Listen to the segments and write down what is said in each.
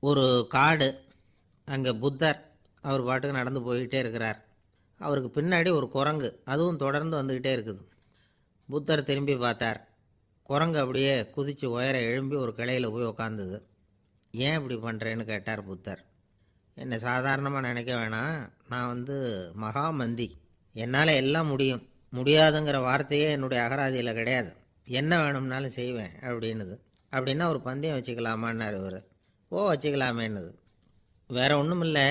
ஒரு காடு, அங்கே புத்தர் அவர் பாட்டுக்கு நடந்து போய்கிட்டே இருக்கிறார். அவருக்கு பின்னாடி ஒரு குரங்கு, அதுவும் தொடர்ந்து வந்துக்கிட்டே இருக்குது. புத்தர் திரும்பி பார்த்தார். குரங்கு அப்படியே குதித்து உயர எழும்பி ஒரு கிளையில் போய் உக்காந்துது. ஏன் இப்படி பண்ணுறேன்னு கேட்டார் புத்தர். என்னை சாதாரணமாக நினைக்க வேணாம், நான் மகாமந்தி, என்னால் எல்லாம் முடியும், முடியாதுங்கிற வார்த்தையே என்னுடைய அகராதியில் கிடையாது, என்ன வேணும்னாலும் செய்வேன் அப்படின்னுது. அப்படின்னா ஒரு பந்தயம் வச்சுக்கலாமான்னார் இவர். ஓ வச்சுக்கலாமேன்னுது. வேற ஒன்றும் இல்லை,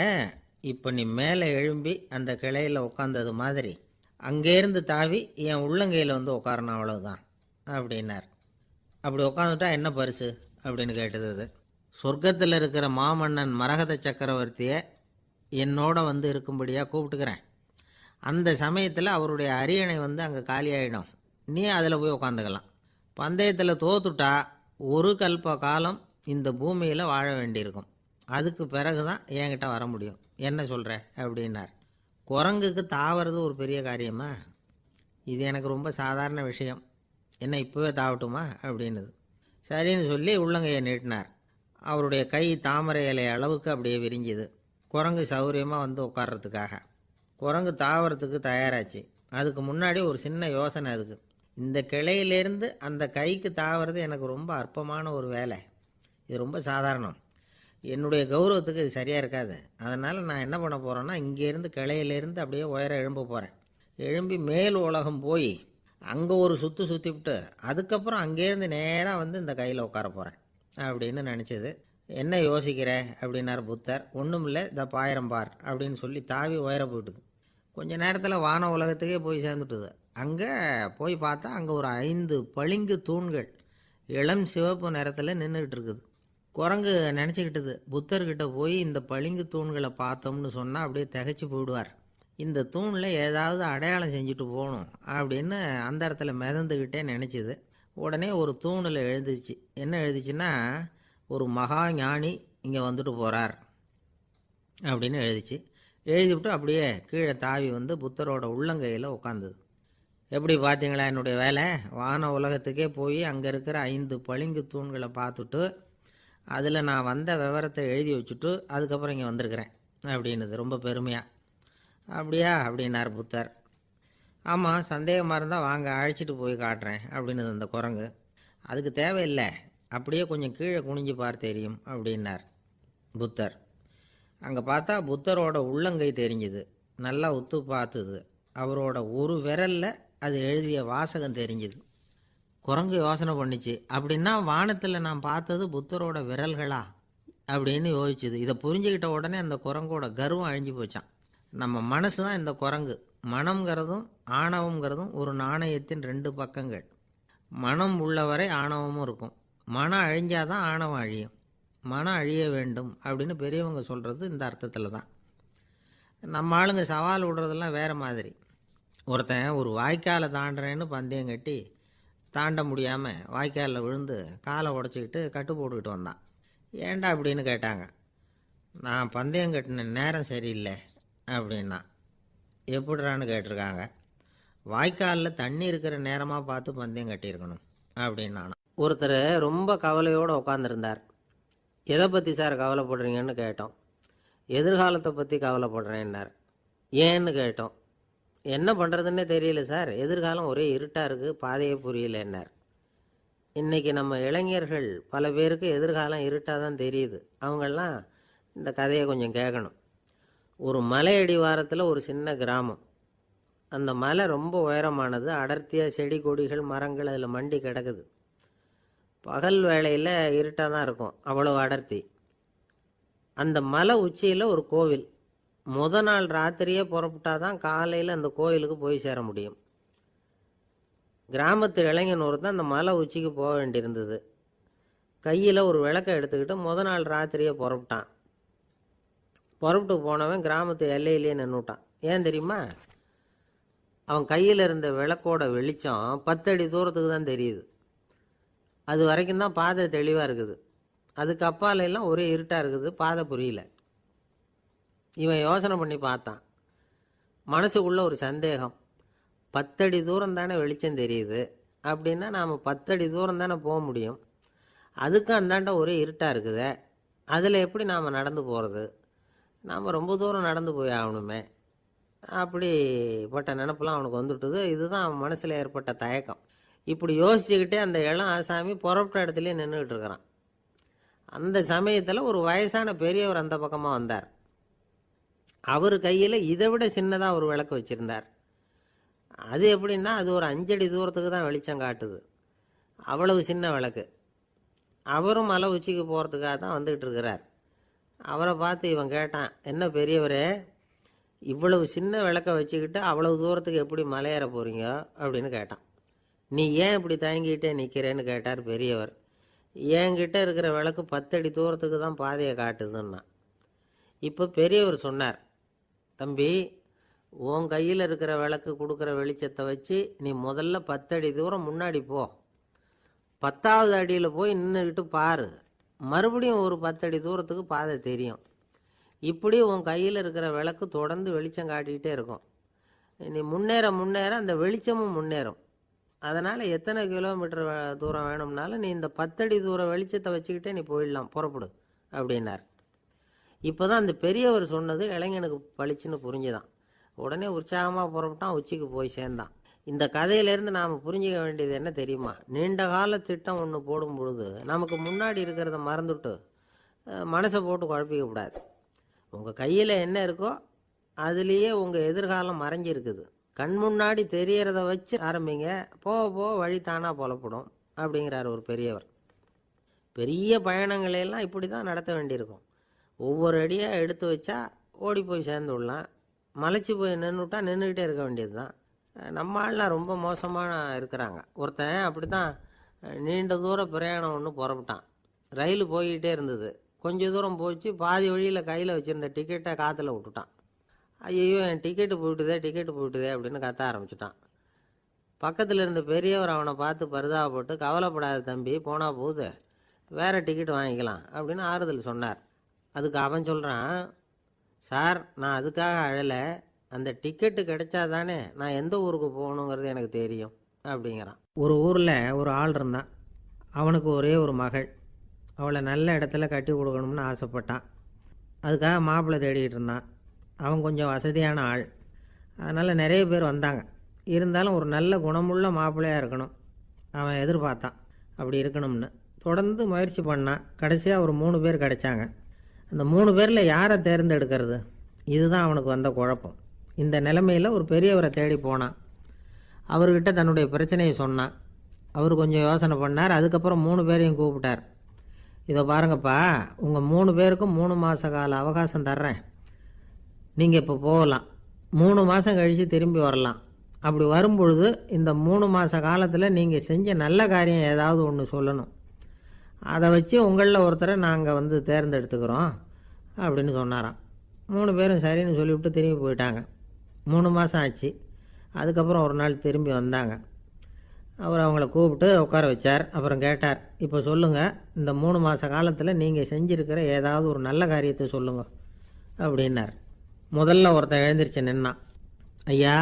இப்போ நீ மேலே எழும்பி அந்த கிளையில் உட்காந்தது மாதிரி அங்கேருந்து தாவி என் உள்ளங்கையில் உட்காரணும், அவ்வளவுதான் அப்படின்னார். அப்படி உட்காந்துட்டா என்ன பரிசு அப்படின்னு கேட்டது அது. சொர்க்கத்தில் இருக்கிற மாமன்னன் மரகத சக்கரவர்த்தியை என்னோட இருக்கும்படியாக கூப்பிட்டுக்கிறேன். அந்த சமயத்தில் அவருடைய அரியணை அங்கே காலியாகிடும், நீ அதில் போய் உட்காந்துக்கலாம். பந்தயத்தில் தோத்துட்டா ஒரு கல்ப காலம் இந்த பூமியில் வாழ வேண்டியிருக்கும், அதுக்கு பிறகு தான் என்கிட்ட வர முடியும், என்ன சொல்கிற அப்படின்னார். குரங்குக்கு தாவறது ஒரு பெரிய காரியமா? இது எனக்கு ரொம்ப சாதாரண விஷயம், என்ன இப்போவே தாவட்டுமா அப்படின்னுது. சரின்னு சொல்லி உள்ளங்கையை நீட்டினார். அவருடைய கை தாமரை இலை அளவுக்கு அப்படியே விரிஞ்சுது. குரங்கு சௌகரியமாக உட்கார்றதுக்காக. குரங்கு தாவறதுக்கு தயாராச்சு. அதுக்கு முன்னாடி ஒரு சின்ன யோசனை அதுக்கு. இந்த கிளையிலேருந்து அந்த கைக்கு தாவறது எனக்கு ரொம்ப அற்பமான ஒரு வேலை, இது ரொம்ப சாதாரணம், என்னுடைய கௌரவத்துக்கு இது சரியாக இருக்காது. அதனால் நான் என்ன பண்ண போகிறேன்னா, இங்கேருந்து கிளையிலேருந்து அப்படியே உயர எழும்ப போகிறேன். எழும்பி மேல் உலகம் போய் அங்கே ஒரு சுற்றிவிட்டு அதுக்கப்புறம் அங்கேருந்து நேராக இந்த கையில் உட்கார போகிறேன் அப்படின்னு நினச்சிது. என்ன யோசிக்கிற அப்படின்னார் புத்தர். ஒன்றும் இல்லை, இந்த பாயிரம் பார் அப்படின்னு சொல்லி தாவி உயர போயிட்டுது. கொஞ்ச நேரத்தில் வான உலகத்துக்கே போய் சேர்ந்துட்டுது. அங்கே போய் பார்த்தா அங்கே ஒரு 5 பளிங்கு தூண்கள் இளம் சிவப்பு நிறத்தில் நின்றுக்கிட்டு இருக்குது. குரங்கு நினச்சிக்கிட்டது, புத்தர்கிட்ட போய் இந்த பளிங்கு தூண்களை பார்த்தோம்னு சொன்னால் அப்படியே திகைச்சு போயிடுவார், இந்த தூணில் ஏதாவது அடையாளம் செஞ்சுட்டு போகணும் அப்படின்னு அந்த இடத்துல மிதந்துக்கிட்டே நினச்சிது. உடனே ஒரு தூணில் எழுதிச்சு. என்ன எழுதிச்சுன்னா, ஒரு மகா ஞானி இங்கே வந்துட்டு போகிறார் அப்படின்னு எழுதிச்சு. எழுதிவிட்டு அப்படியே கீழே தாவி புத்தரோட உள்ளங்கையில் உட்காந்துது. எப்படி பார்த்தீங்களா என்னுடைய வேலை? வான உலகத்துக்கே போய் அங்கே இருக்கிற 5 பளிங்கு தூண்களை பார்த்துட்டு அதில் நான் வந்த விவரத்தை எழுதி வச்சுட்டு அதுக்கப்புறம் இங்கே வந்திருக்கிறேன் அப்படின்னுது ரொம்ப பெருமையாக. அப்படியா அப்படின்னார் புத்தர். ஆமாம், சந்தேகமாக இருந்தால் வாங்க, அழைச்சிட்டு போய் காட்டுறேன் அப்படின்னுது அந்த குரங்கு. அதுக்கு தேவையில்லை, அப்படியே கொஞ்சம் கீழே குனிஞ்சு பார்த்து தெரியும் அப்படின்னார் புத்தர். அங்கே பார்த்தா புத்தரோட உள்ளங்கை தெரிஞ்சுது. நல்லா உத்து பார்த்துது. அவரோட ஒரு விரலில் அது எழுதிய வாசகம் தெரிஞ்சுது. குரங்கு யோசனை பண்ணிச்சு, அப்படின்னா வானத்தில் நான் பார்த்தது புத்தரோட விரல்களா அப்படின்னு யோசிச்சுது. இதை புரிஞ்சுக்கிட்ட உடனே அந்த குரங்கோட கர்வம் அழிஞ்சு போச்சான். நம்ம மனசு தான் இந்த குரங்கு. மனம்ங்கிறதும் ஆணவங்கிறதும் ஒரு நாணயத்தின் 2 பக்கங்கள். மனம் உள்ளவரை ஆணவமும் இருக்கும். மனம் அழிஞ்சாதான் ஆணவம் அழியும். மனம் அழிய வேண்டும் அப்படின்னு பெரியவங்க சொல்கிறது இந்த அர்த்தத்தில் தான். நம்ம ஆளுங்க சவால் விடுறதெல்லாம் வேறு மாதிரி. ஒருத்தன் ஒரு வாய்க்காலை தாண்டுறேன்னு பந்தயம் கட்டி தாண்ட முடியாமல் வாய்க்காலில் விழுந்து காலை உடச்சிக்கிட்டு கட்டு போட்டுக்கிட்டு வந்தான். ஏன்டா அப்படின்னு கேட்டாங்க. நான் பந்தயம் கட்டின நேரம் சரியில்லை அப்படின்னா. எப்படிறான்னு கேட்டிருக்காங்க. வாய்க்காலில் தண்ணி இருக்கிற நேரமாக பார்த்து பந்தயம் கட்டியிருக்கணும் அப்படின்னா. ஒருத்தர் ரொம்ப கவலையோடு உட்காந்துருந்தார். எதை பற்றி சார் கவலைப்படுறீங்கன்னு கேட்டோம். எதிர்காலத்தை பற்றி கவலைப்படுறேன்னார். ஏன்னு கேட்டோம். என்ன பண்ணுறதுன்னே தெரியல சார், எதிர்காலம் ஒரே இருட்டாக இருக்குது, பாதையே புரியலன்னார். இன்றைக்கி நம்ம இளைஞர்கள் பல பேருக்கு எதிர்காலம் இருட்டாக தான் தெரியுது. அவங்கெல்லாம் இந்த கதையை கொஞ்சம் கேட்கணும். ஒரு மலை அடிவாரத்தில் ஒரு சின்ன கிராமம். அந்த மலை ரொம்ப உயரமானது. அடர்த்தியாக செடி கொடிகள் மரங்கள் அதில் மண்டி கிடக்குது. பகல் வேளையில் இருட்டாக தான் இருக்கும், அவ்வளோ அடர்த்தி. அந்த மலை உச்சியில் ஒரு கோவில். நாள் ராத்திரியே புறப்பட்டாதான் காலையில் அந்த கோயிலுக்கு போய் சேர முடியும். கிராமத்து இளைஞன் ஒருத்தன் அந்த மலை உச்சிக்கு போக வேண்டியிருந்தது. கையில் ஒரு விளக்கை எடுத்துக்கிட்டு நாள் ராத்திரியே புறப்பட்டான். புறப்பட்டு போனவன் கிராமத்து எல்லையிலேயே நின்றுட்டான். ஏன் தெரியுமா? அவன் கையில் இருந்த விளக்கோட வெளிச்சம் 10 அடி தூரத்துக்கு தான் தெரியுது. அது வரைக்கும் தான் பாதை தெளிவாக இருக்குது. அதுக்கு அப்பாலெல்லாம் ஒரே இருட்டாக இருக்குது, பாதை புரியல. இவன் யோசனை பண்ணி பார்த்தான். மனசுக்குள்ள ஒரு சந்தேகம். 10 அடி தூரம் தானே வெளிச்சம் தெரியுது, அப்படின்னா நாம் 10 அடி தூரம் தானே போக முடியும், அதுக்கும் அந்தாண்ட ஒரே இருட்டாக இருக்குதே, அதில் எப்படி நாம் நடந்து போகிறது, நாம் ரொம்ப தூரம் நடந்து போய் ஆகணுமே, அப்படிப்பட்ட நினப்பெல்லாம் அவனுக்கு வந்துவிட்டுது. இதுதான் அவன் மனசில் ஏற்பட்ட தயக்கம். இப்படி யோசிச்சுக்கிட்டே அந்த இளம் ஆசாமி புறப்பட்ட இடத்துலையே நின்றுக்கிட்டு இருக்கிறான். அந்த சமயத்தில் ஒரு வயசான பெரியவர் அந்த பக்கமாக வந்தார். அவர் கையில் இதை விட சின்னதாக ஒரு விளக்கு வச்சுருந்தார். அது எப்படின்னா அது ஒரு 5 அடி தூரத்துக்கு தான் வெளிச்சம் காட்டுது, அவ்வளவு சின்ன விளக்கு. அவரும் மலை உச்சிக்கு போகிறதுக்காக தான் வந்துக்கிட்டு இருக்கிறார். அவரை பார்த்து இவன் கேட்டான், என்ன பெரியவரே, இவ்வளவு சின்ன விளக்க வச்சுக்கிட்டு அவ்வளவு தூரத்துக்கு எப்படி மலையேற போகிறீங்க அப்படின்னு கேட்டான். நீ ஏன் இப்படி தயங்கிட்டே நிற்கிறேன்னு கேட்டார் பெரியவர். என்கிட்ட இருக்கிற விளக்கு 10 அடி தூரத்துக்கு தான் பாதையை காட்டுதுன்னா. இப்போ பெரியவர் சொன்னார், தம்பி, உன் கையில் இருக்கிற விளக்கு கொடுக்குற வெளிச்சத்தை வச்சு நீ முதல்ல 10 அடி தூரம் முன்னாடி போ, 10வது அடியில் போய் நின்றுக்கிட்டு பாரு, மறுபடியும் ஒரு 10 அடி தூரத்துக்கு பாதை தெரியும். இப்படி உன் கையில் இருக்கிற விளக்கு தொடர்ந்து வெளிச்சம் காட்டிக்கிட்டே இருக்கும். நீ முன்னேற முன்னேற அந்த வெளிச்சமும் முன்னேறும். அதனால் எத்தனை கிலோமீட்டர் தூரம் வேணும்னாலும் நீ இந்த 10 அடி தூரம் வெளிச்சத்தை வச்சுக்கிட்டே நீ போயிடலாம், புறப்படு அப்படின்னார். இப்போ தான் அந்த பெரியவர் சொன்னது இளைஞனுக்கு பளிச்சுன்னு புரிஞ்சுதான். உடனே உற்சாகமாக புறப்பட்டான், உச்சிக்கு போய் சேர்ந்தான். இந்த கதையிலேருந்து நாம் புரிஞ்சிக்க வேண்டியது என்ன தெரியுமா? நீண்ட கால திட்டம் ஒன்று போடும் பொழுது நமக்கு முன்னாடி இருக்கிறத மறந்துவிட்டு மனசை போட்டு குழப்பிக்க கூடாது. உங்கள் கையில் என்ன இருக்கோ அதுலேயே உங்கள் எதிர்காலம் மறைஞ்சிருக்குது. கண் முன்னாடி தெரியறத வச்சு ஆரம்பிங்க, போக போக வழி தானாக புலப்படும் அப்படிங்கிறார் ஒரு பெரியவர். பெரிய பயணங்களையெல்லாம் இப்படி தான் நடத்த வேண்டியிருக்கும். ஒவ்வொரு அடியாக எடுத்து வச்சா ஓடி போய் சேர்ந்து விடலாம், மலைச்சி போய் நின்றுட்டா நின்றுக்கிட்டே இருக்க வேண்டியது தான். நம்ம ஆள்லாம் ரொம்ப மோசமாக இருக்கிறாங்க. ஒருத்தன் அப்படி தான் நீண்ட தூரம் பிரயாணம் ஒன்று புறப்பட்டான். ரயில் போய்கிட்டே இருந்தது. கொஞ்சம் தூரம் போச்சு, பாதி வழியில் கையில் வச்சுருந்த டிக்கெட்டை காற்றுல விட்டுட்டான். ஐயோ, என் டிக்கெட்டு போயிட்டுதே அப்படின்னு கத்த ஆரம்பிச்சிட்டான். பக்கத்தில் இருந்த பெரியவர் அவனை பார்த்து பரிதாபப்பட்டு, கவலைப்படாத தம்பி, போனால் போகுது, வேறு டிக்கெட் வாங்கிக்கலாம் அப்படின்னு ஆறுதல் சொன்னார். அதுக்கு அவன் சொல்கிறான், சார், நான் அதுக்காக அழலை, அந்த டிக்கெட்டு கிடைச்சா தானே நான் எந்த ஊருக்கு போகணுங்கிறது எனக்கு தெரியும் அப்படிங்கிறான். ஒரு ஊரில் ஒரு ஆள் இருந்தான். அவனுக்கு ஒரே ஒரு மகள். அவளை நல்ல இடத்துல கட்டி கொடுக்கணும்னு ஆசைப்பட்டான். அதுக்காக மாப்பிள்ளை தேடிக்கிட்டு இருந்தான். அவன் கொஞ்சம் வசதியான ஆள், அதனால் நிறைய பேர் வந்தாங்க. இருந்தாலும் ஒரு நல்ல குணமுள்ள மாப்பிள்ளையாக இருக்கணும் அவன் எதிர்பார்த்தான். அப்படி இருக்கணும்னு தொடர்ந்து முயற்சி பண்ணான். கடைசியாக ஒரு 3 பேர் கிடைச்சாங்க. அந்த 3 பேரில் யாரை தேர்ந்தெடுக்கிறது, இதுதான் அவனுக்கு வந்த குழப்பம். இந்த நிலைமையில் ஒரு பெரியவரை தேடி போனான். அவர்கிட்ட தன்னுடைய பிரச்சனையை சொன்னான். அவர் கொஞ்சம் யோசனை பண்ணார். அதுக்கப்புறம் 3 பேரையும் கூப்பிட்டார். இதை பாருங்கப்பா, உங்கள் 3 பேருக்கும் 3 மாத கால அவகாசம் தர்றேன். நீங்கள் இப்போ போகலாம், 3 மாதம் கழித்து திரும்பி வரலாம். அப்படி வரும்பொழுது இந்த 3 மாத காலத்தில் நீங்கள் செஞ்ச நல்ல காரியம் ஏதாவது ஒன்று சொல்லணும். அதை வச்சு உங்களில் ஒருத்தரை நாங்கள் தேர்ந்தெடுத்துக்கிறோம் அப்படின்னு சொன்னாராம். 3 பேரும் சரின்னு சொல்லிவிட்டு திரும்பி போயிட்டாங்க. 3 மாதம் ஆச்சு. அதுக்கப்புறம் ஒரு நாள் திரும்பி வந்தாங்க. அவர் அவங்கள கூப்பிட்டு உட்கார வச்சார். அப்புறம் கேட்டார், இப்போ சொல்லுங்கள், இந்த 3 மாத காலத்தில் நீங்கள் செஞ்சுருக்கிற ஏதாவது ஒரு நல்ல காரியத்தை சொல்லுங்கள் அப்படின்னார். முதல்ல ஒருத்தன் எழுந்திரிச்சு நின்னான். ஐயா,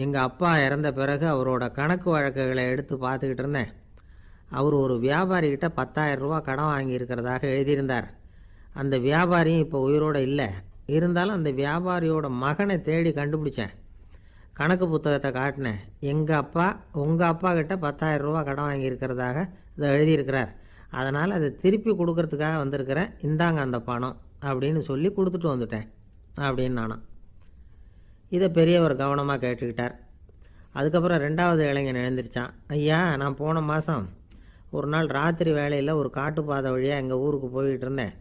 எங்கள் அப்பா இறந்த பிறகு அவரோட கணக்கு வழக்குகளை எடுத்து பார்த்துக்கிட்டு இருந்தேன். அவர் ஒரு வியாபாரிகிட்ட 10,000 ரூபா கடன் வாங்கியிருக்கிறதாக எழுதியிருந்தார். அந்த வியாபாரியும் இப்போ உயிரோடு இல்லை. இருந்தாலும் அந்த வியாபாரியோட மகனை தேடி கண்டுபிடிச்சேன். கணக்கு புத்தகத்தை காட்டினேன். எங்கள் அப்பா உங்கள் அப்பா கிட்ட 10,000 ரூபா கடன் வாங்கியிருக்கிறதாக இதை எழுதியிருக்கிறார். அதனால் அதை திருப்பி கொடுக்கறதுக்காக வந்திருக்கிறேன், இந்தாங்க அந்த பணம் அப்படின்னு சொல்லி கொடுத்துட்டு வந்துட்டேன் அப்படின்னு நானும். இதை பெரியவர் கவனமாக கேட்டுக்கிட்டார். அதுக்கப்புறம் 2வது இளைஞன் எழுந்திரிச்சான். ஐயா, நான் போன மாதம் ஒரு நாள் ராத்திரி வேளையில் ஒரு காட்டுப்பாதை வழியாக எங்கள் ஊருக்கு போய்கிட்டு இருந்தேன்.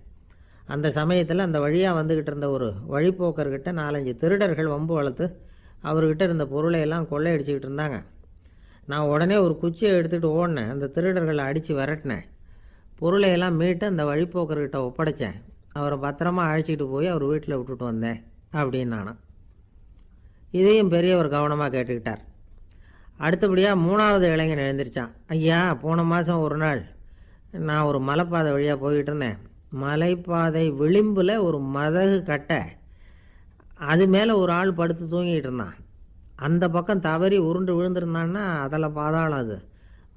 அந்த சமயத்தில் அந்த வழியாக வந்துக்கிட்டு இருந்த ஒரு வழிப்போக்கர்கிட்ட 4-5 திருடர்கள் வம்பு வளர்த்து அவர்கிட்ட இருந்த பொருளை எல்லாம் கொள்ளையடிச்சிக்கிட்டு இருந்தாங்க. நான் உடனே ஒரு குச்சியை எடுத்துகிட்டு ஓடினேன். அந்த திருடர்களை அடித்து விரட்டினேன். பொருளையெல்லாம் மீட்டு அந்த வழிப்போக்கர்கிட்ட ஒப்படைச்சேன். அவரை பத்திரமா அழைச்சிக்கிட்டு போய் அவர் வீட்டில் விட்டுட்டு வந்தேன் அப்படின்னு நானும். இதையும் பெரியவர் கவனமாக கேட்டுக்கிட்டார். அடுத்தபடியாக 3வது இளைஞன் எழுந்திரிச்சான். ஐயா, போன மாதம் ஒரு நாள் நான் ஒரு மலைப்பாதை வழியாக போய்கிட்டு இருந்தேன். மலைப்பாதை விளிம்பில் ஒரு மதகு கட்டை, அது மேலே ஒரு ஆள் படுத்து தூங்கிட்டு இருந்தான். அந்த பக்கம் தவறி உருண்டு விழுந்திருந்தான்னா அதில் பாதாளம். அது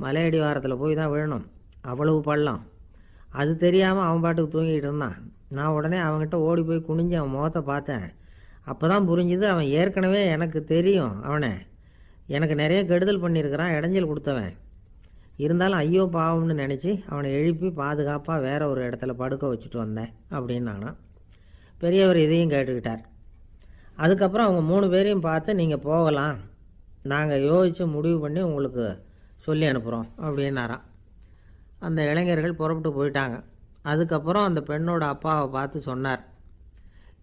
மலையடி வாரத்தில் போய் தான் விழணும், அவ்வளவு பள்ளம். அது தெரியாமல் அவன் பாட்டுக்கு தூங்கிட்டு இருந்தான். நான் உடனே அவன்கிட்ட ஓடி போய் குனிஞ்சு அவன் முகத்தை பார்த்தேன். அப்போ தான் புரிஞ்சுது, அவன் ஏற்கனவே எனக்கு தெரியும். அவனை எனக்கு நிறைய கெடுதல் பண்ணியிருக்கிறான், இடைஞ்சல் கொடுத்தவன். இருந்தாலும் ஐயோ பாவம்னு நினச்சி அவனை எழுப்பி பாதுகாப்பாக வேற ஒரு இடத்துல படுக்க வச்சுட்டு வந்தேன் அப்படின்னானா. பெரியவர் இதையும் கேட்டுக்கிட்டார். அதுக்கப்புறம் அவங்க 3 பேரையும் பார்த்து, நீங்கள் போகலாம், நாங்கள் யோசித்து முடிவு பண்ணி உங்களுக்கு சொல்லி அனுப்புகிறோம் அப்படின்னாராம். அந்த இளைஞர்கள் புறப்பட்டு போயிட்டாங்க. அதுக்கப்புறம் அந்த பெண்ணோட அப்பாவை பார்த்து சொன்னார்,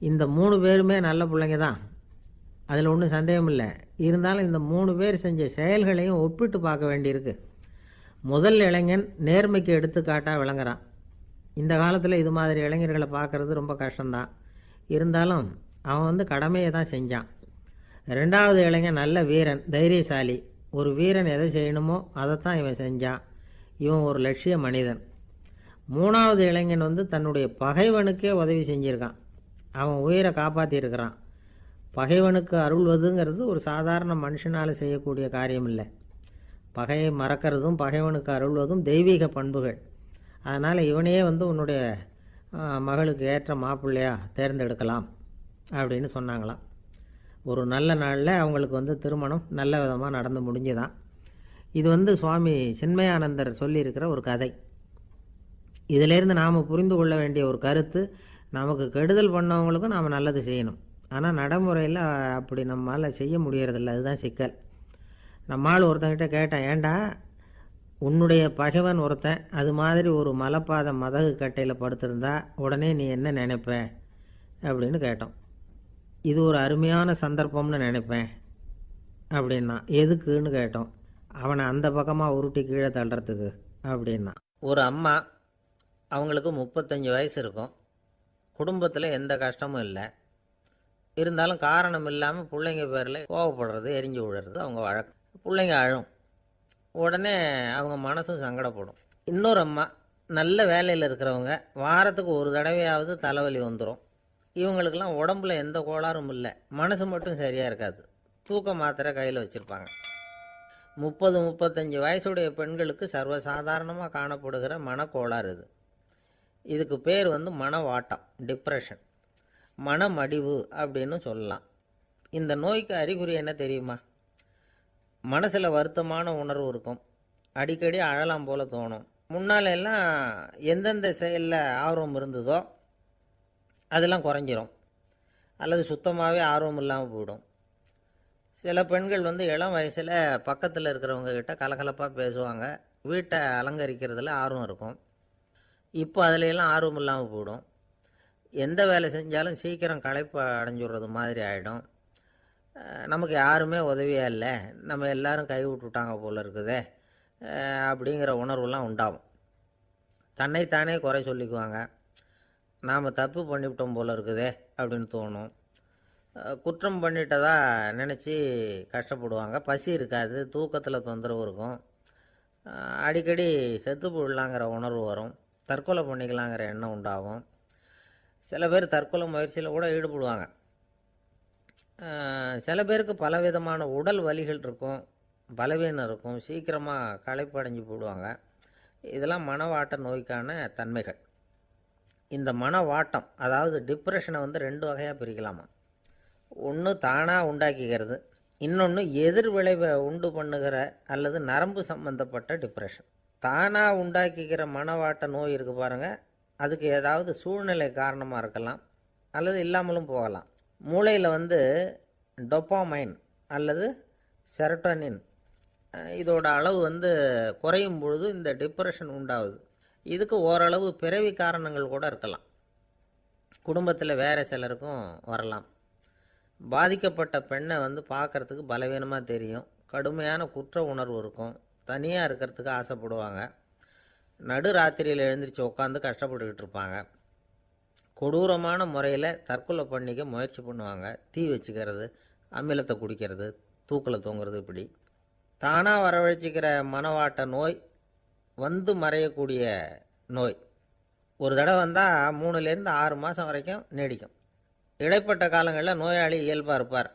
இந்த 3 பேருமே நல்ல பிள்ளைங்க தான், அதில் ஒன்றும் சந்தேகம் இல்லை. இருந்தாலும் இந்த 3 பேர் செஞ்ச செயல்களையும் ஒப்பிட்டு பார்க்க வேண்டியிருக்கு. முதல் இளைஞன் நேர்மைக்கு எடுத்துக்காட்டாக விளங்குறான். இந்த காலத்தில் இது மாதிரி இளைஞர்களை பார்க்குறது ரொம்ப கஷ்டம்தான். இருந்தாலும் அவன் கடமையை தான் செஞ்சான். 2வது இளைஞன் நல்ல வீரன், தைரியசாலி. ஒரு வீரன் எதை செய்யணுமோ அதைத்தான் இவன் செஞ்சான். இவன் ஒரு லட்சிய மனிதன். 3வது இளைஞன் தன்னுடைய பகைவனுக்கே உதவி செஞ்சுருக்கான். அவன் உயிரை காப்பாற்றியிருக்கிறான். பகைவனுக்கு அருள்வதுங்கிறது ஒரு சாதாரண மனுஷனால் செய்யக்கூடிய காரியம் இல்லை. பகையை மறக்கிறதும் பகைவனுக்கு அருள்வதும் தெய்வீக பண்புகள். அதனால் இவனையே உன்னுடைய மகளுக்கு ஏற்ற மாப்பிள்ளையா தேர்ந்தெடுக்கலாம் அப்படின்னு சொன்னாங்களாம். ஒரு நல்ல நாளில் அவங்களுக்கு திருமணம் நல்ல விதமாக நடந்து முடிஞ்சுதான். இது சுவாமி சின்மயானந்தர் சொல்லியிருக்கிற ஒரு கதை. இதிலேருந்து நாம் புரிந்து கொள்ள வேண்டிய ஒரு கருத்து, நமக்கு கெடுதல் பண்ணவங்களுக்கும் நாம் நல்லது செய்யணும். ஆனால் நடைமுறையில் அப்படி நம்மளால் செய்ய முடியறதில்ல. அதுதான் சிக்கல். நம்மால் ஒருத்தங்கிட்ட கேட்டேன், ஏண்டா உன்னுடைய பகைவன் ஒருத்தன் அது மாதிரி ஒரு மலைப்பாதை மதகு கட்டையில் படுத்திருந்தா உடனே நீ என்ன நினைப்ப அப்படின்னு கேட்டோம். இது ஒரு அருமையான சந்தர்ப்பம்னு நினைப்பேன் அப்படின்னா. எதுக்குன்னு கேட்டோம். அவனை அந்த பக்கமாக உருட்டி கீழே தள்ளுறதுக்கு அப்படின்னா. ஒரு அம்மா, அவங்களுக்கு 35 வயசு இருக்கும். குடும்பத்தில் எந்த கஷ்டமும் இல்லை. இருந்தாலும் காரணம் இல்லாமல் பிள்ளைங்க பேரில் கோவப்படுறது, எரிஞ்சு விழுறது அவங்க வழக்கம். பிள்ளைங்க அழும். உடனே அவங்க மனசும் சங்கடப்படும். இன்னொரு அம்மா, நல்ல வேலையில் இருக்கிறவங்க, வாரத்துக்கு ஒரு தடவையாவது தலைவலி வந்துடும். இவங்களுக்கெல்லாம் உடம்புல எந்த கோளாறும் இல்லை, மனசு மட்டும் சரியாக இருக்காது. தூக்க மாத்திரை கையில் வச்சுருப்பாங்க. 30-35 வயசுடைய பெண்களுக்கு சர்வசாதாரணமாக காணப்படுகிற மனக்கோளாறு இது. இதுக்கு பேர் மனவாட்டம், டிப்ரெஷன், மனமடிவு அப்படின்னு சொல்லலாம். இந்த நோய்க்கு அறிகுறி என்ன தெரியுமா? மனசில் வருத்தமான உணர்வு இருக்கும். அடிக்கடி அழலாம் போல தோணும். முன்னால எல்லாம் எந்தெந்த செயலில் ஆர்வம் இருந்ததோ அதெல்லாம் குறைஞ்சிரும், அல்லது சுத்தமாகவே ஆர்வம் இல்லாமல் போயிடும். சில பெண்கள் இளம் வயசில் பக்கத்தில் இருக்கிறவங்க கிட்ட கலகலப்பாக பேசுவாங்க, வீட்டை அலங்கரிக்கிறதுல ஆர்வம் இருக்கும். இப்போ அதிலெல்லாம் ஆர்வம் இல்லாமல் போயிடும். எந்த வேலை செஞ்சாலும் சீக்கிரம் களைப்பு அடைஞ்சுடுறது மாதிரி ஆகிடும். நமக்கு யாருமே உதவியாக இல்லை, நம்ம எல்லாரும் கை விட்டுட்டாங்க போல இருக்குதே அப்படிங்கிற உணர்வுலாம் உண்டாகும். தன்னைத்தானே குறை சொல்லிக்குவாங்க. நாம் தப்பு பண்ணிவிட்டோம் போல இருக்குதே அப்படின்னு தோணும். குற்றம் பண்ணிட்டதா நினச்சி கஷ்டப்படுவாங்க. பசி இருக்காது, தூக்கத்தில் தொந்தரவு இருக்கும். அடிக்கடி செத்து போடலாங்கிற உணர்வு வரும். தற்கொலை பண்ணிக்கலாங்கிற எண்ணம் உண்டாகும். சில பேர் தற்கொலை முயற்சியில் கூட ஈடுபடுவாங்க. சில பேருக்கு பலவிதமான உடல் வலிகள் இருக்கும், பலவீனம் இருக்கும், சீக்கிரமாக களைப்படைஞ்சு போடுவாங்க. இதெல்லாம் மனவாட்ட நோய்க்கான தன்மைகள். இந்த மனவாட்டம், அதாவது டிப்ரெஷனை 2 வகையாக பிரிக்கலாமா. ஒன்று தானாக உண்டாக்கிக்கிறது, இன்னொன்று எதிர் விளைவை உண்டு பண்ணுகிற அல்லது நரம்பு சம்பந்தப்பட்ட டிப்ரெஷன். தானாக உண்டாக்கிக்கிற மனவாட்ட நோய் இருக்குது பாருங்கள், அதுக்கு ஏதாவது சூழ்நிலை காரணமாக இருக்கலாம், அல்லது இல்லாமலும் போகலாம். மூளையில் டொப்பாமைன் அல்லது செரட்டோனின் இதோட அளவு குறையும் பொழுது இந்த டிப்ரெஷன் உண்டாகுது. இதுக்கு ஓரளவு பிறவி காரணங்கள் கூட இருக்கலாம். குடும்பத்தில் வேறு சிலருக்கும் வரலாம். பாதிக்கப்பட்ட பெண்ணை பார்க்குறதுக்கு பலவீனமாக தெரியும், கடுமையான குற்ற உணர்வு இருக்கும், தனியாக இருக்கிறதுக்கு ஆசைப்படுவாங்க, நடு ராத்திரியில் எழுந்திரிச்சு உட்காந்து கஷ்டப்பட்டுக்கிட்டு இருப்பாங்க, கொடூரமான முறையில் தற்கொலை பண்ணிக்க முயற்சி பண்ணுவாங்க, தீ வச்சுக்கிறது, அமிலத்தை குடிக்கிறது, தூக்கில் தொங்குறது. இப்படி தானாக வரவழைச்சிக்கிற மனவாட்ட நோய் மறையக்கூடிய நோய். ஒரு தடவை வந்தால் 3லேருந்து 6 மாதம் வரைக்கும் நீடிக்கும். இடைப்பட்ட காலங்களில் நோயாளி இயல்பாக இருப்பார்.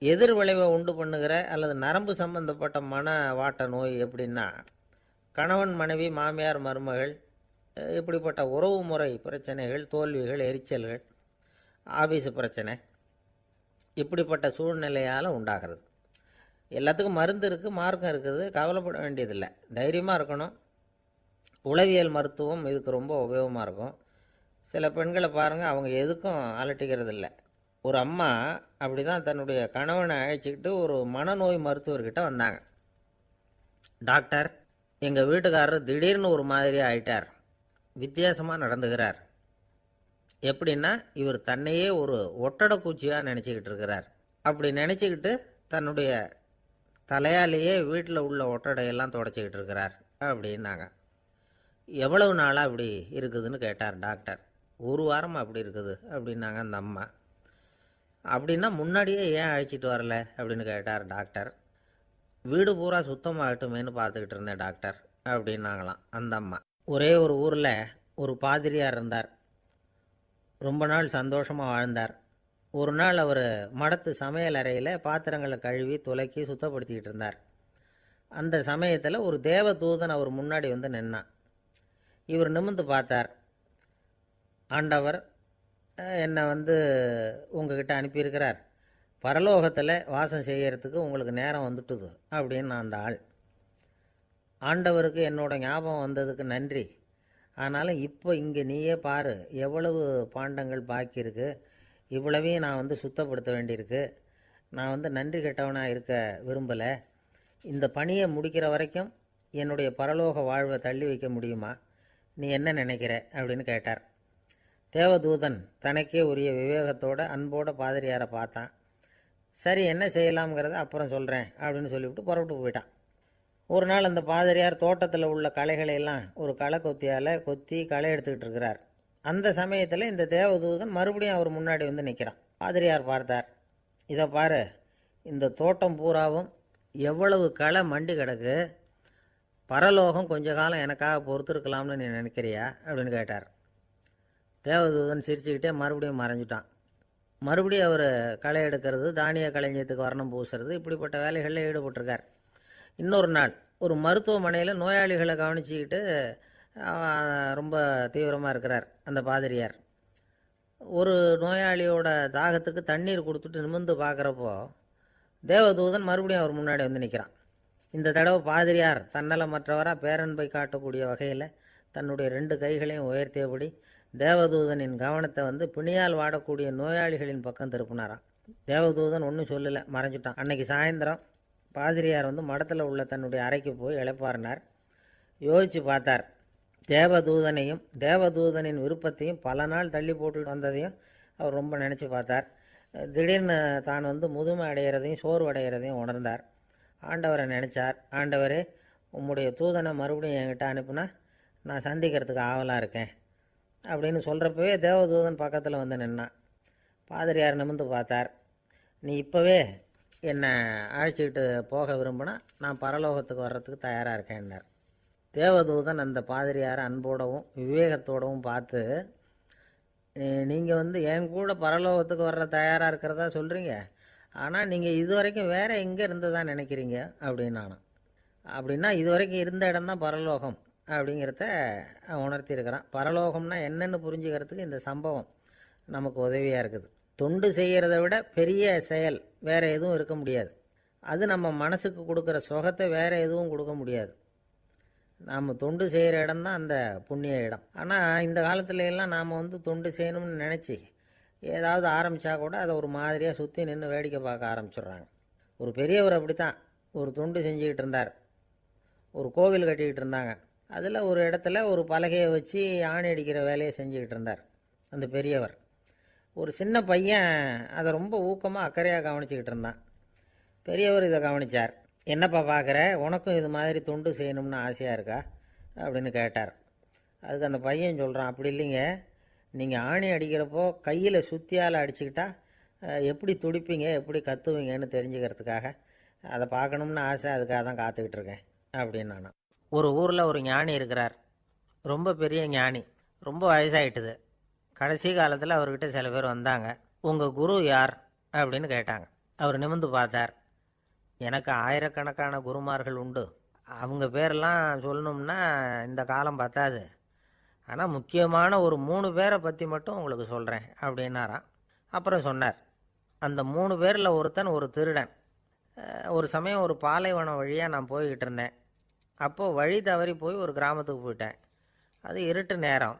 எதிர் விளைவை உண்டு பண்ணுகிற அல்லது நரம்பு சம்பந்தப்பட்ட மன வாட்ட நோய் எப்படின்னா, கணவன் மனைவி மாமியார் மருமகள் இப்படிப்பட்ட உறவு முறை பிரச்சனைகள், தோல்விகள், எரிச்சல்கள், ஆஃபீஸு பிரச்சனை, இப்படிப்பட்ட சூழ்நிலையால் உண்டாகிறது. எல்லாத்துக்கும் மருந்து இருக்குது, மார்க்கம் இருக்குது, கவலைப்பட வேண்டியதில்லை, தைரியமாக இருக்கணும். உளவியல் மருத்துவம் இதுக்கு ரொம்ப உபயோகமாக இருக்கும். சில பெண்களை பாருங்கள், அவங்க எதுக்கும் அலட்டிக்கிறது இல்லை. ஒரு அம்மா அப்படி தான் தன்னுடைய கணவனை அழைச்சிக்கிட்டு ஒரு மனநோய் மருத்துவர்கிட்ட வந்தாங்க. டாக்டர், எங்கள் வீட்டுக்காரர் திடீர்னு ஒரு மாதிரி ஆயிட்டார், வித்தியாசமாக நடந்துகிறார். எப்படின்னா, இவர் தன்னையே ஒரு ஒட்டடை பூச்சியாக நினச்சிக்கிட்டு இருக்கிறார். அப்படி நினச்சிக்கிட்டு தன்னுடைய தலையாலேயே வீட்டில் உள்ள ஒட்டடையெல்லாம் தொடச்சிக்கிட்டு இருக்கிறார் அப்படின்னாங்க. எவ்வளவு நாளாக அப்படி இருக்குதுன்னு கேட்டார் டாக்டர். ஒரு வாரமாக அப்படி இருக்குது அப்படின்னாங்க அந்த அம்மா. அப்படின்னா முன்னாடியே ஏன் அழைச்சிட்டு வரல அப்படின்னு கேட்டார் டாக்டர். வீடு பூரா சுத்தமாகட்டுமேனு பார்த்துக்கிட்டு இருந்தேன் டாக்டர் அப்படின்னாங்களாம் அந்த அம்மா. ஒரே ஒரு ஊரில் ஒரு பாதிரியார் இருந்தார். ரொம்ப நாள் சந்தோஷமாக வாழ்ந்தார். ஒரு நாள் அவர் மடத்து சமையல் அறையில் பாத்திரங்களை கழுவி துலக்கி சுத்தப்படுத்திக்கிட்டு இருந்தார். அந்த சமயத்தில் ஒரு தேவ தூதன் அவர் முன்னாடி வந்து நின்னான். இவர் நிமிர்ந்து பார்த்தார். ஆண்டவர் என்னை உங்ககிட்ட அனுப்பியிருக்கிறார், பரலோகத்தில் வாசம் செய்யறதுக்கு உங்களுக்கு நேரம் வந்துட்டுது அப்படின்னு அந்த ஆள். ஆண்டவருக்கு என்னோட ஞாபகம் வந்ததுக்கு நன்றி. ஆனாலும் இப்போ இங்கே நீயே பாரு, எவ்வளவு பாண்டங்கள் பாக்கி இருக்குது, இவ்வளவையும் நான் சுத்தப்படுத்த வேண்டியிருக்கு. நான் நன்றி கெட்டவனாக இருக்க விரும்பலை. இந்த பணியை முடிக்கிற வரைக்கும் என்னுடைய பரலோக வாழ்வை தள்ளி வைக்க முடியுமா? நீ என்ன நினைக்கிற அப்படின்னு கேட்டார். தேவதூதன் தனக்கே உரிய விவேகத்தோட அன்போட பாதிரியாரை பார்த்தான். சரி, என்ன செய்யலாம்ங்கிறத அப்புறம் சொல்கிறேன் அப்படின்னு சொல்லிவிட்டு புறப்பட்டு போயிட்டான். ஒரு நாள் அந்த பாதிரியார் தோட்டத்தில் உள்ள களைகளையெல்லாம் ஒரு களை கொத்தியால் கொத்தி களை எடுத்துக்கிட்டு இருக்கிறார். அந்த சமயத்தில் இந்த தேவதூதன் மறுபடியும் அவர் முன்னாடி நிற்கிறான். பாதிரியார் பார்த்தார். இதை பாரு, இந்த தோட்டம் பூராவும் எவ்வளவு களை மண்டி கிடக்கு, பரலோகம் கொஞ்ச காலம் எனக்காக பொறுத்திருக்கலாம்னு நீ நினைக்கிறியா அப்படின்னு கேட்டார். தேவதூதன் சிரிச்சுக்கிட்டே மறுபடியும் மறைஞ்சிட்டான். மறுபடியும் அவர் களை எடுக்கிறது, தானிய களஞ்சியத்துக்கு வர்ணம் பூசுறது, இப்படிப்பட்ட வேலைகளில் ஈடுபட்டிருக்கார். இன்னொரு நாள் ஒரு மருத்துவமனையில் நோயாளிகளை கவனிச்சிக்கிட்டு ரொம்ப தீவிரமாக இருக்கிறார் அந்த பாதிரியார். ஒரு நோயாளியோட தாகத்துக்கு தண்ணீர் கொடுத்துட்டு நிமிர்ந்து பார்க்குறப்போ தேவதூதன் மறுபடியும் அவர் முன்னாடி நிற்கிறான். இந்த தடவை பாதிரியார் தன்னலமற்றவராக பேரன்பை காட்டக்கூடிய வகையில் தன்னுடைய 2 கைகளையும் உயர்த்தியபடி தேவதூதனின் கவனத்தை பிணியால் வாடக்கூடிய நோயாளிகளின் பக்கம் திருப்பினாராம். தேவதூதன் ஒன்றும் சொல்லலை, மறைஞ்சிட்டான். அன்னைக்கு சாயந்தரம் பாதிரியார் மடத்தில் உள்ள தன்னுடைய அறைக்கு போய் இளைப்பாறினார். யோசித்து பார்த்தார். தேவதூதனையும் தேவதூதனின் விருப்பத்தையும் பல நாள் தள்ளி போட்டு வந்ததையும் அவர் ரொம்ப நினச்சி பார்த்தார். திடீர்னு தான் முதுமை அடைகிறதையும் சோர்வு அடைகிறதையும் உணர்ந்தார். ஆண்டவரை நினச்சார். ஆண்டவரே, உம்முடைய தூதனை மறுபடியும் என்கிட்ட அனுப்புனா நான் சந்திக்கிறதுக்கு ஆவலாக இருக்கேன் அப்படின்னு சொல்கிறப்பவே தேவதூதன் பக்கத்தில் நின்னான். பாதிரியார் நிமிர்ந்து பார்த்தார். நீ இப்போவே என்னை அழைச்சிக்கிட்டு போக விரும்பினா நான் பரலோகத்துக்கு வர்றதுக்கு தயாராக இருக்கேன்னார். தேவதூதன் அந்த பாதிரியாரை அன்போடவும் விவேகத்தோடவும் பார்த்து, நீங்கள் என் கூட பரலோகத்துக்கு வர்ற தயாராக இருக்கிறதா சொல்கிறீங்க, ஆனால் நீங்கள் இது வரைக்கும் வேறு எங்கே இருந்து தான் நினைக்கிறீங்க அப்படின்னானா. அப்படின்னா இது வரைக்கும் இருந்த இடம்தான் பரலோகம் அப்படிங்கிறத உணர்த்தியிருக்கிறான். பரலோகம்னா என்னென்னு புரிஞ்சுக்கிறதுக்கு இந்த சம்பவம் நமக்கு உதவியாக இருக்குது. தொண்டு செய்கிறத விட பெரிய செயல் வேறு எதுவும் இருக்க முடியாது. அது நம்ம மனசுக்கு கொடுக்குற சுகத்தை வேறு எதுவும் கொடுக்க முடியாது. நாம் தொண்டு செய்கிற இடம் தான் அந்த புண்ணிய இடம். ஆனால் இந்த காலத்துல எல்லாம் நாம் தொண்டு செய்யணும்னு நினச்சி ஏதாவது ஆரம்பித்தா கூட அதை ஒரு மாதிரியாக சுற்றி நின்று வேடிக்கை பார்க்க ஆரம்பிச்சிடுறாங்க. ஒரு பெரியவர் அப்படி தான் ஒரு தொண்டு செஞ்சுக்கிட்டு இருந்தார். ஒரு கோவில் கட்டிக்கிட்டு இருந்தாங்க. அதில் ஒரு இடத்துல ஒரு பலகையை வச்சு ஆணி அடிக்கிற வேலையை செஞ்சுக்கிட்டு இருந்தார் அந்த பெரியவர். ஒரு சின்ன பையன் அதை ரொம்ப ஊக்கமாக அக்கறையாக கவனிச்சிக்கிட்டு இருந்தான். பெரியவர் இதை கவனித்தார். என்னப்பா பார்க்குற, உனக்கும் இது மாதிரி தொண்டு செய்யணும்னு ஆசையாக இருக்கா அப்படின்னு கேட்டார். அதுக்கு அந்த பையன் சொல்கிறான், அப்படி இல்லைங்க, நீங்கள் ஆணி அடிக்கிறப்போ கையில் சுத்தியால் அடிச்சுக்கிட்டா எப்படி துடிப்பீங்க, எப்படி கத்துவீங்கன்னு தெரிஞ்சுக்கிறதுக்காக அதை பார்க்கணும்னு ஆசை, அதுக்காக தான் காத்துக்கிட்டு இருக்கேன் அப்படின்னு நான். ஒரு ஊரில் ஒரு ஞானி இருக்கிறார். ரொம்ப பெரிய ஞானி, ரொம்ப வயசாகிட்டுது. கடைசி காலத்தில் அவர்கிட்ட சில பேர் வந்தாங்க. உங்கள் குரு யார் அப்படின்னு கேட்டாங்க. அவர் நிமிர்ந்து பார்த்தார். எனக்கு ஆயிரக்கணக்கான குருமார்கள் உண்டு, அவங்க பேரெல்லாம் சொல்லணும்னா இந்த காலம் பத்தாது. ஆனால் முக்கியமான ஒரு 3 பேரை பற்றி மட்டும் உங்களுக்கு சொல்கிறேன் அப்படின்னாராம். அப்புறம் சொன்னார், அந்த 3 பேரில் ஒருத்தன் ஒரு திருடன். ஒரு சமயம் ஒரு பாலைவனம் வழியாக நான் போய்கிட்டு இருந்தேன். அப்போது வழி தவறி போய் ஒரு கிராமத்துக்கு போயிட்டேன். அது இருட்டு நேரம்,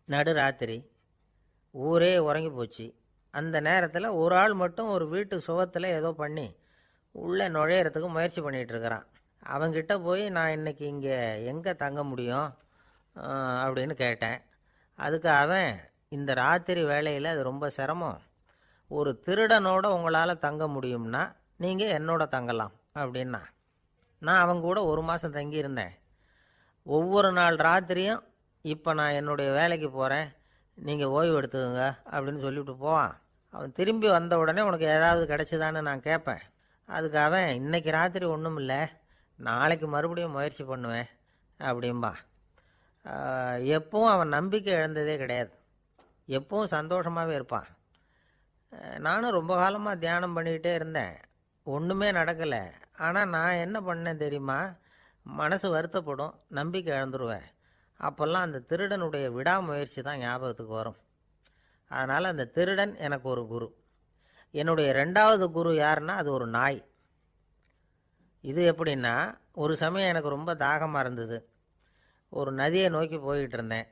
நடு ராத்திரி, ஊரே உறங்கி போச்சு. அந்த நேரத்தில் ஒரு ஆள் மட்டும் ஒரு வீட்டு சுவத்தில் ஏதோ பண்ணி உள்ளே நுழையிறதுக்கு முயற்சி பண்ணிகிட்டு இருக்கிறான். அவங்கிட்ட போய் நான் இன்னைக்கு இங்கே எங்கே தங்க முடியும் அப்படின்னு கேட்டேன். அதுக்கு அவன், இந்த ராத்திரி வேளையில் அது ரொம்ப சிரமம், ஒரு திருடனோட உங்களால் தங்க முடியும்னா நீங்கள் என்னோட தங்கலாம் அப்படின்னா. நான் அவங்க கூட 1 மாதம் தங்கியிருந்தேன். ஒவ்வொரு நாள் ராத்திரியும் இப்போ நான் என்னுடைய வேலைக்கு போகிறேன், நீங்கள் ஓய்வு எடுத்துக்கோங்க அப்படின்னு சொல்லிவிட்டு போவான். அவன் திரும்பி வந்த உடனே உனக்கு ஏதாவது கிடச்சிதான்னு நான் கேட்பேன். அதுக்கு அவன், இன்னைக்கு ராத்திரி ஒன்றும் இல்லை, நாளைக்கு மறுபடியும் முயற்சி பண்ணுவேன் அப்படிம்பா. எப்பவும் அவன் நம்பிக்கை இழந்ததே கிடையாது, எப்பவும் சந்தோஷமாகவே இருப்பான். நானும் ரொம்ப காலமாக தியானம் பண்ணிக்கிட்டே இருந்தேன், ஒன்றுமே நடக்கலை. ஆனால் நான் என்ன பண்ணேன் தெரியுமா, மனசு வருத்தப்படும், நம்பிக்கை இழந்துருவேன். அப்போல்லாம் அந்த திருடனுடைய விடாமுயற்சி தான் ஞாபகத்துக்கு வரும். அதனால் அந்த திருடன் எனக்கு ஒரு குரு. என்னுடைய 2வது குரு யாருன்னா அது ஒரு நாய். இது எப்படின்னா, ஒரு சமயம் எனக்கு ரொம்ப தாகமாக இருந்தது. ஒரு நதியை நோக்கி போய்கிட்டு இருந்தேன்.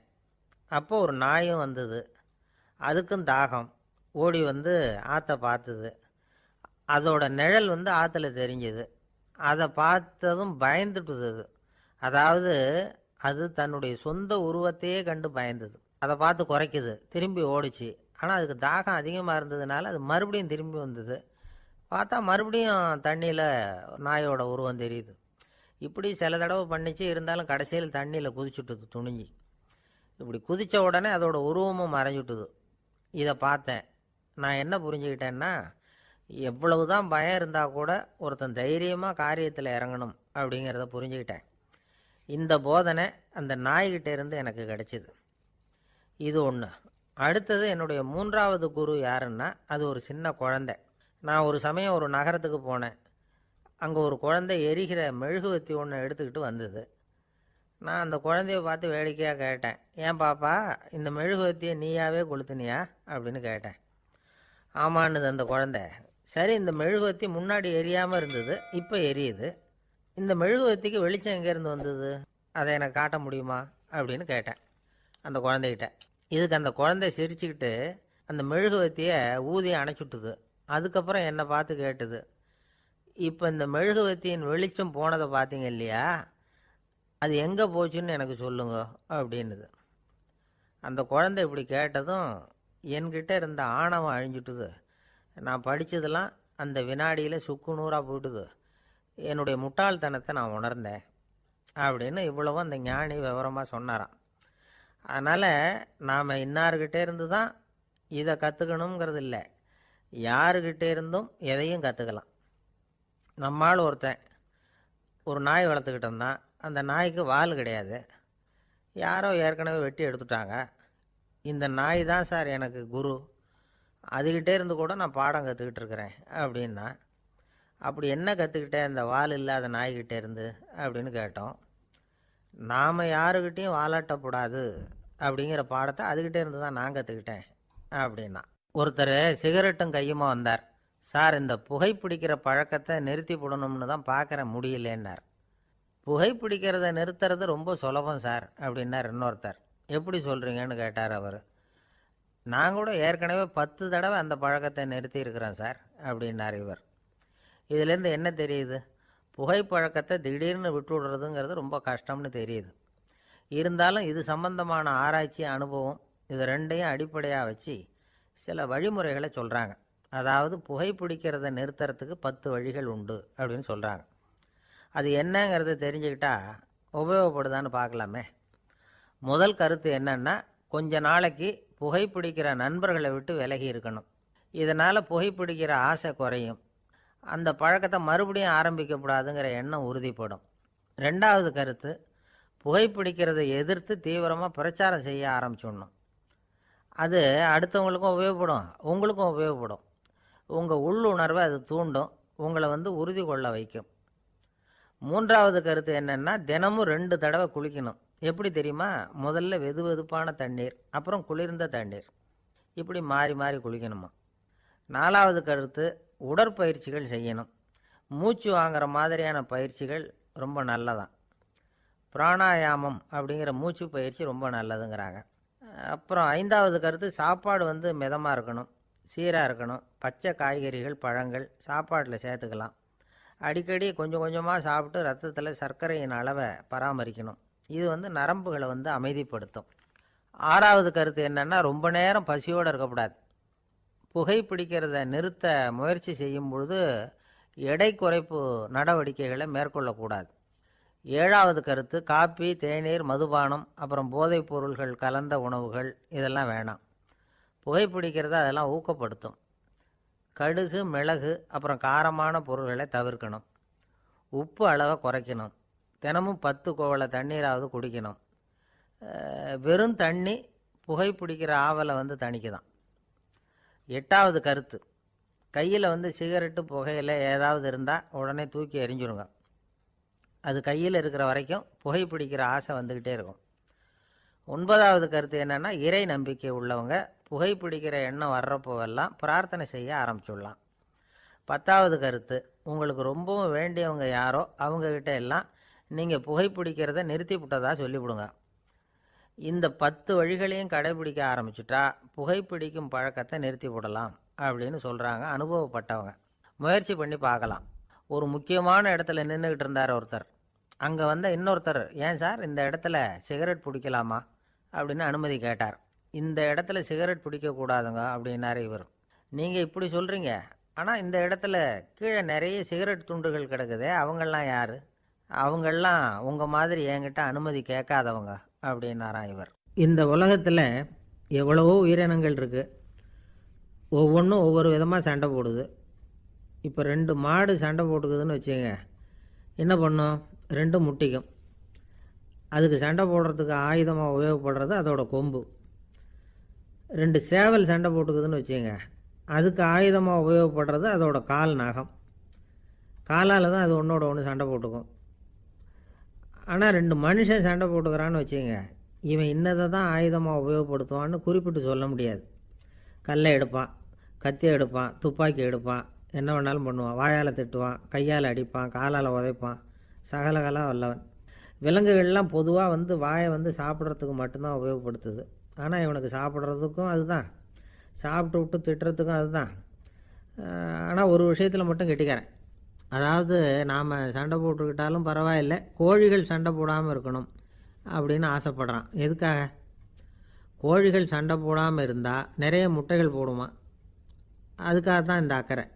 அப்போது ஒரு நாயும் வந்தது. அதுக்கும் தாகம். ஓடி வந்து ஆற்றை பார்த்துது. அதோட நிழல் வந்து ஆற்றுல தெரிஞ்சுது. அதை பார்த்ததும் பயந்துட்டுது அது. அதாவது அது தன்னுடைய சொந்த உருவத்தையே கண்டு பயந்தது. அதை பார்த்து குறைக்குது, திரும்பி ஓடிச்சு. ஆனால் அதுக்கு தாகம் அதிகமாக இருந்ததுனால அது மறுபடியும் திரும்பி வந்தது. பார்த்தா மறுபடியும் தண்ணியில் நாயோட உருவம் தெரியுது. இப்படி சில தடவை பண்ணிச்சு. இருந்தாலும் கடைசியில் தண்ணியில் குதிச்சுட்டுது துணிஞ்சி. இப்படி குதித்த உடனே அதோட உருவமும் மறைஞ்சுட்டுது. இதை பார்த்தேன். நான் என்ன புரிஞ்சுக்கிட்டேன்னா, எவ்வளவு தான் பயம் இருந்தால் கூட ஒருத்தன் தைரியமாக காரியத்தில் இறங்கணும் அப்படிங்கிறத புரிஞ்சுக்கிட்டேன். இந்த போதனை அந்த நாய்கிட்ட இருந்து எனக்கு கிடைச்சிது. இது ஒன்று. அடுத்தது என்னுடைய 3வது குரு யாருன்னா அது ஒரு சின்ன குழந்தை. நான் ஒரு சமயம் ஒரு நகரத்துக்கு போனேன். அங்கே ஒரு குழந்தை எரிகிற மெழுகுவத்தி ஒன்று எடுத்துக்கிட்டு வந்தது. நான் அந்த குழந்தைய பார்த்து வேடிக்கையாக கேட்டேன், ஏன் பாப்பா, இந்த மெழுகுவத்தியை நீயாவே கொளுத்துனியா அப்படின்னு கேட்டேன். ஆமான்னுது அந்த குழந்தை. சரி, இந்த மெழுகுவத்தி முன்னாடி எரியாமல் இருந்தது, இப்போ எரியுது. இந்த மெழுகுவத்திக்கு வெளிச்சம் எங்கேருந்து வந்தது, அதை எனக்கு காட்ட முடியுமா அப்படின்னு கேட்டேன் அந்த குழந்தைகிட்ட. இதுக்கு அந்த குழந்தை சிரிச்சுக்கிட்டு அந்த மெழுகுவத்தியை ஊதி அணைச்சுட்டுது. அதுக்கப்புறம் என்னை பார்த்து கேட்டுது, இப்போ இந்த மெழுகுவத்தியின் வெளிச்சம் போனதை பார்த்தீங்க இல்லையா, அது எங்கே போச்சுன்னு எனக்கு சொல்லுங்க அப்படின்னுது. அந்த குழந்தை இப்படி கேட்டதும் என்கிட்ட இருந்த ஆணவம் அழிஞ்சுட்டுது. நான் படித்ததெல்லாம் அந்த வினாடியில் சுக்கு நூறாக போயிட்டுது. என்னுடைய முட்டாள்தனத்தை நான் உணர்ந்தேன் அப்படின்னு இவ்வளவும் அந்த ஞானி விவரமாக சொன்னாராம். அதனால் நாம் இன்னார்கிட்டே இருந்து தான் இதை கற்றுக்கணுங்கிறது இல்லை, யாருக்கிட்டே இருந்தும் எதையும் கற்றுக்கலாம். நம்மால் ஒருத்தன் ஒரு நாய் வளர்த்துக்கிட்டு இருந்தான். அந்த நாய்க்கு வால் கிடையாது. யாரோ ஏற்கனவே வெட்டி எடுத்துட்டாங்க. இந்த நாய் தான் சார் எனக்கு குரு, அதுக்கிட்டே இருந்து கூட நான் பாடம் கற்றுக்கிட்டு இருக்கிறேன் அப்படின்னா. அப்படி என்ன கற்றுக்கிட்டேன் இந்த வால் இல்லாத நாய்கிட்டே இருந்து அப்படின்னு கேட்டோம். நாம் யாருக்கிட்டேயும் வாலாட்டக்கூடாது அப்படிங்கிற பாடத்தை அதுக்கிட்டே இருந்து தான் நான் கற்றுக்கிட்டேன் அப்படின்னா. ஒருத்தர் சிகரெட்டும் கையுமா வந்தார். சார், இந்த புகைப்பிடிக்கிற பழக்கத்தை நிறுத்தி போடணும்னு தான் பார்க்குறேன், முடியலேன்னார். புகைப்பிடிக்கிறத நிறுத்துறது ரொம்ப சுலபம் சார் அப்படின்னார் இன்னொருத்தர். எப்படி சொல்கிறீங்கன்னு கேட்டார் அவர். நான் கூட ஏற்கனவே 10 தடவை அந்த பழக்கத்தை நிறுத்தி இருக்கிறேன் சார் அப்படின்னார் இவர். இதிலேருந்து என்ன தெரியுது, புகைப்பழக்கத்தை திடீர்னு விட்டு விடுறதுங்கிறது ரொம்ப கஷ்டம்னு தெரியுது. இருந்தாலும் இது சம்பந்தமான ஆராய்ச்சி, அனுபவம், இது ரெண்டையும் அடிப்படையாக வச்சு சில வழிமுறைகளை சொல்கிறாங்க. அதாவது புகைப்பிடிக்கிறத நிறுத்துறதுக்கு 10 வழிகள் உண்டு அப்படின்னு சொல்கிறாங்க. அது என்னங்கிறத தெரிஞ்சுக்கிட்டா உபயோகப்படுதான்னு பார்க்கலாமே. முதல் கருத்து என்னன்னா, கொஞ்ச நாளைக்கு புகைப்பிடிக்கிற நண்பர்களை விட்டு விலகி இருக்கணும். இதனால் புகைப்பிடிக்கிற ஆசை குறையும். அந்த பழக்கத்தை மறுபடியும் ஆரம்பிக்கப்படாதுங்கிற எண்ணம் உறுதிப்படும். 2வது கருத்து, புகைப்பிடிக்கிறதை எதிர்த்து தீவிரமாக பிரச்சாரம் செய்ய ஆரம்பிச்சிடணும். அது அடுத்தவங்களுக்கும் உபயோகப்படும், உங்களுக்கும் உபயோகப்படும். உங்கள் உள்ளுணர்வை அது தூண்டும், உங்களை உறுதி கொள்ள வைக்கும். மூன்றாவது கருத்து என்னென்னா தினமும் 2 தடவை குளிக்கணும். எப்படி தெரியுமா? முதல்ல வெது வெதுப்பான தண்ணீர், அப்புறம் குளிர்ந்த தண்ணீர், இப்படி மாறி மாறி குளிக்கணுமா. 4வது கருத்து உடற்பயிற்சிகள் செய்யணும். மூச்சு வாங்குற மாதிரியான பயிற்சிகள் ரொம்ப நல்லதான். பிராணாயாமம் அப்படிங்கிற மூச்சு பயிற்சி ரொம்ப நல்லதுங்கிறாங்க. அப்புறம் 5வது கருத்து சாப்பாடு மிதமாக இருக்கணும், சீராக இருக்கணும். பச்சை காய்கறிகள், பழங்கள் சாப்பாட்டில் சேர்த்துக்கலாம். அடிக்கடி கொஞ்சம் கொஞ்சமாக சாப்பிட்டு ரத்தத்தில் சர்க்கரையின் அளவை பராமரிக்கணும். இது நரம்புகளை அமைதிப்படுத்தும். 6வது கருத்து என்னென்னா ரொம்ப நேரம் பசியோடு இருக்கக்கூடாது. புகைப்பிடிக்கிறத நிறுத்த முயற்சி செய்யும் பொழுது எடை குறைப்பு நடவடிக்கைகளை மேற்கொள்ளக்கூடாது. 7வது கருத்து காப்பி, தேநீர், மதுபானம், அப்புறம் போதைப் பொருள்கள் கலந்த உணவுகள் இதெல்லாம் வேணாம். புகைப்பிடிக்கிறத அதெல்லாம் ஊக்கப்படுத்தும். கடுகு, மிளகு, அப்புறம் காரமான பொருள்களை தவிர்க்கணும். உப்பு அளவை குறைக்கணும். தினமும் 10 குவளை தண்ணீராவது குடிக்கணும். வெறும் தண்ணி புகைப்பிடிக்கிற ஆவலை தணிக்குதான். 8வது கருத்து கையில் சிகரெட்டு, புகையில ஏதாவது இருந்தால் உடனே தூக்கி எறிஞ்சிருங்க. அது கையில் இருக்கிற வரைக்கும் புகைப்பிடிக்கிற ஆசை வந்துக்கிட்டே இருக்கும். 9வது கருத்து என்னென்னா இறை நம்பிக்கை உள்ளவங்க புகைப்பிடிக்கிற எண்ணம் வர்றப்போவெல்லாம் பிரார்த்தனை செய்ய ஆரம்பிச்சுடலாம். 10வது கருத்து உங்களுக்கு ரொம்பவும் வேண்டியவங்க யாரோ அவங்கக்கிட்ட எல்லாம் நீங்கள் புகைப்பிடிக்கிறத நிறுத்தி விட்டதா சொல்லிவிடுங்க. இந்த 10 வழிகளையும் கடைபிடிக்க ஆரம்பிச்சுட்டா புகைப்பிடிக்கும் பழக்கத்தை நிறுத்தி விடலாம் அப்படின்னு சொல்கிறாங்க அனுபவப்பட்டவங்க. முயற்சி பண்ணி பார்க்கலாம். ஒரு முக்கியமான இடத்துல நின்றுக்கிட்டு இருந்தார் ஒருத்தர். அங்கே இன்னொருத்தர், ஏன் சார் இந்த இடத்துல சிகரெட் பிடிக்கலாமா அப்படின்னு அனுமதி கேட்டார். இந்த இடத்துல சிகரெட் பிடிக்கக்கூடாதுங்க அப்படின்னாரு இவர். நீங்கள் இப்படி சொல்கிறீங்க, ஆனால் இந்த இடத்துல கீழே நிறைய சிகரெட் துண்டுகள் கிடக்குதே, அவங்கெல்லாம் யார்? அவங்கெல்லாம் உங்கள் மாதிரி என்கிட்ட அனுமதி கேட்காதவங்க அப்படின்னாராம் இவர். இந்த உலகத்தில் எவ்வளவோ உயிரினங்கள் இருக்குது. ஒவ்வொன்றும் ஒவ்வொரு விதமாக சண்டை போடுது. இப்போ 2 மாடு சண்டை போட்டுக்குதுன்னு வச்சுங்க, என்ன பண்ணும்? 2 முட்டிக்கும். அதுக்கு சண்டை போடுறதுக்கு ஆயுதமாக உபயோகப்படுறது அதோட கொம்பு. 2 சேவல் சண்டை போட்டுக்குதுன்னு வச்சுங்க, அதுக்கு ஆயுதமாக உபயோகப்படுறது அதோட கால், நகம். காலால் தான் அது ஒன்றோட ஒன்று சண்டை போட்டுக்கும். ஆனால் 2 மனுஷன் சண்டை போட்டுக்கிறான்னு வச்சுங்க, இவன் இன்னதை தான் ஆயுதமாக உபயோகப்படுத்துவான்னு குறிப்பிட்டு சொல்ல முடியாது. கல்லை எடுப்பான், கத்தி எடுப்பான், துப்பாக்கி எடுப்பான், என்ன வேணாலும் பண்ணுவான். வாயால் திட்டுவான், கையால் அடிப்பான், காலால் உதைப்பான், சகலகலா வல்லவன். விலங்குகள்லாம் பொதுவாக வாயை சாப்பிட்றதுக்கு மட்டும்தான் உபயோகப்படுத்துது. ஆனால் இவனுக்கு சாப்பிட்றதுக்கும் அதுதான், சாப்பிட்டு விட்டு திட்டுறதுக்கும் அதுதான். ஆனால் ஒரு விஷயத்தில் மட்டும் கெட்டிக்கிறேன். அதாவது நாம் சண்டை போட்டுக்கிட்டாலும் பரவாயில்லை, கோழிகள் சண்டை போடாமல் இருக்கணும் அப்படின்னு ஆசைப்படுறான். எதுக்காக? கோழிகள் சண்டை போடாமல் இருந்தால் நிறைய முட்டைகள் போடுமா, அதுக்காக தான் இந்த அக்கறை.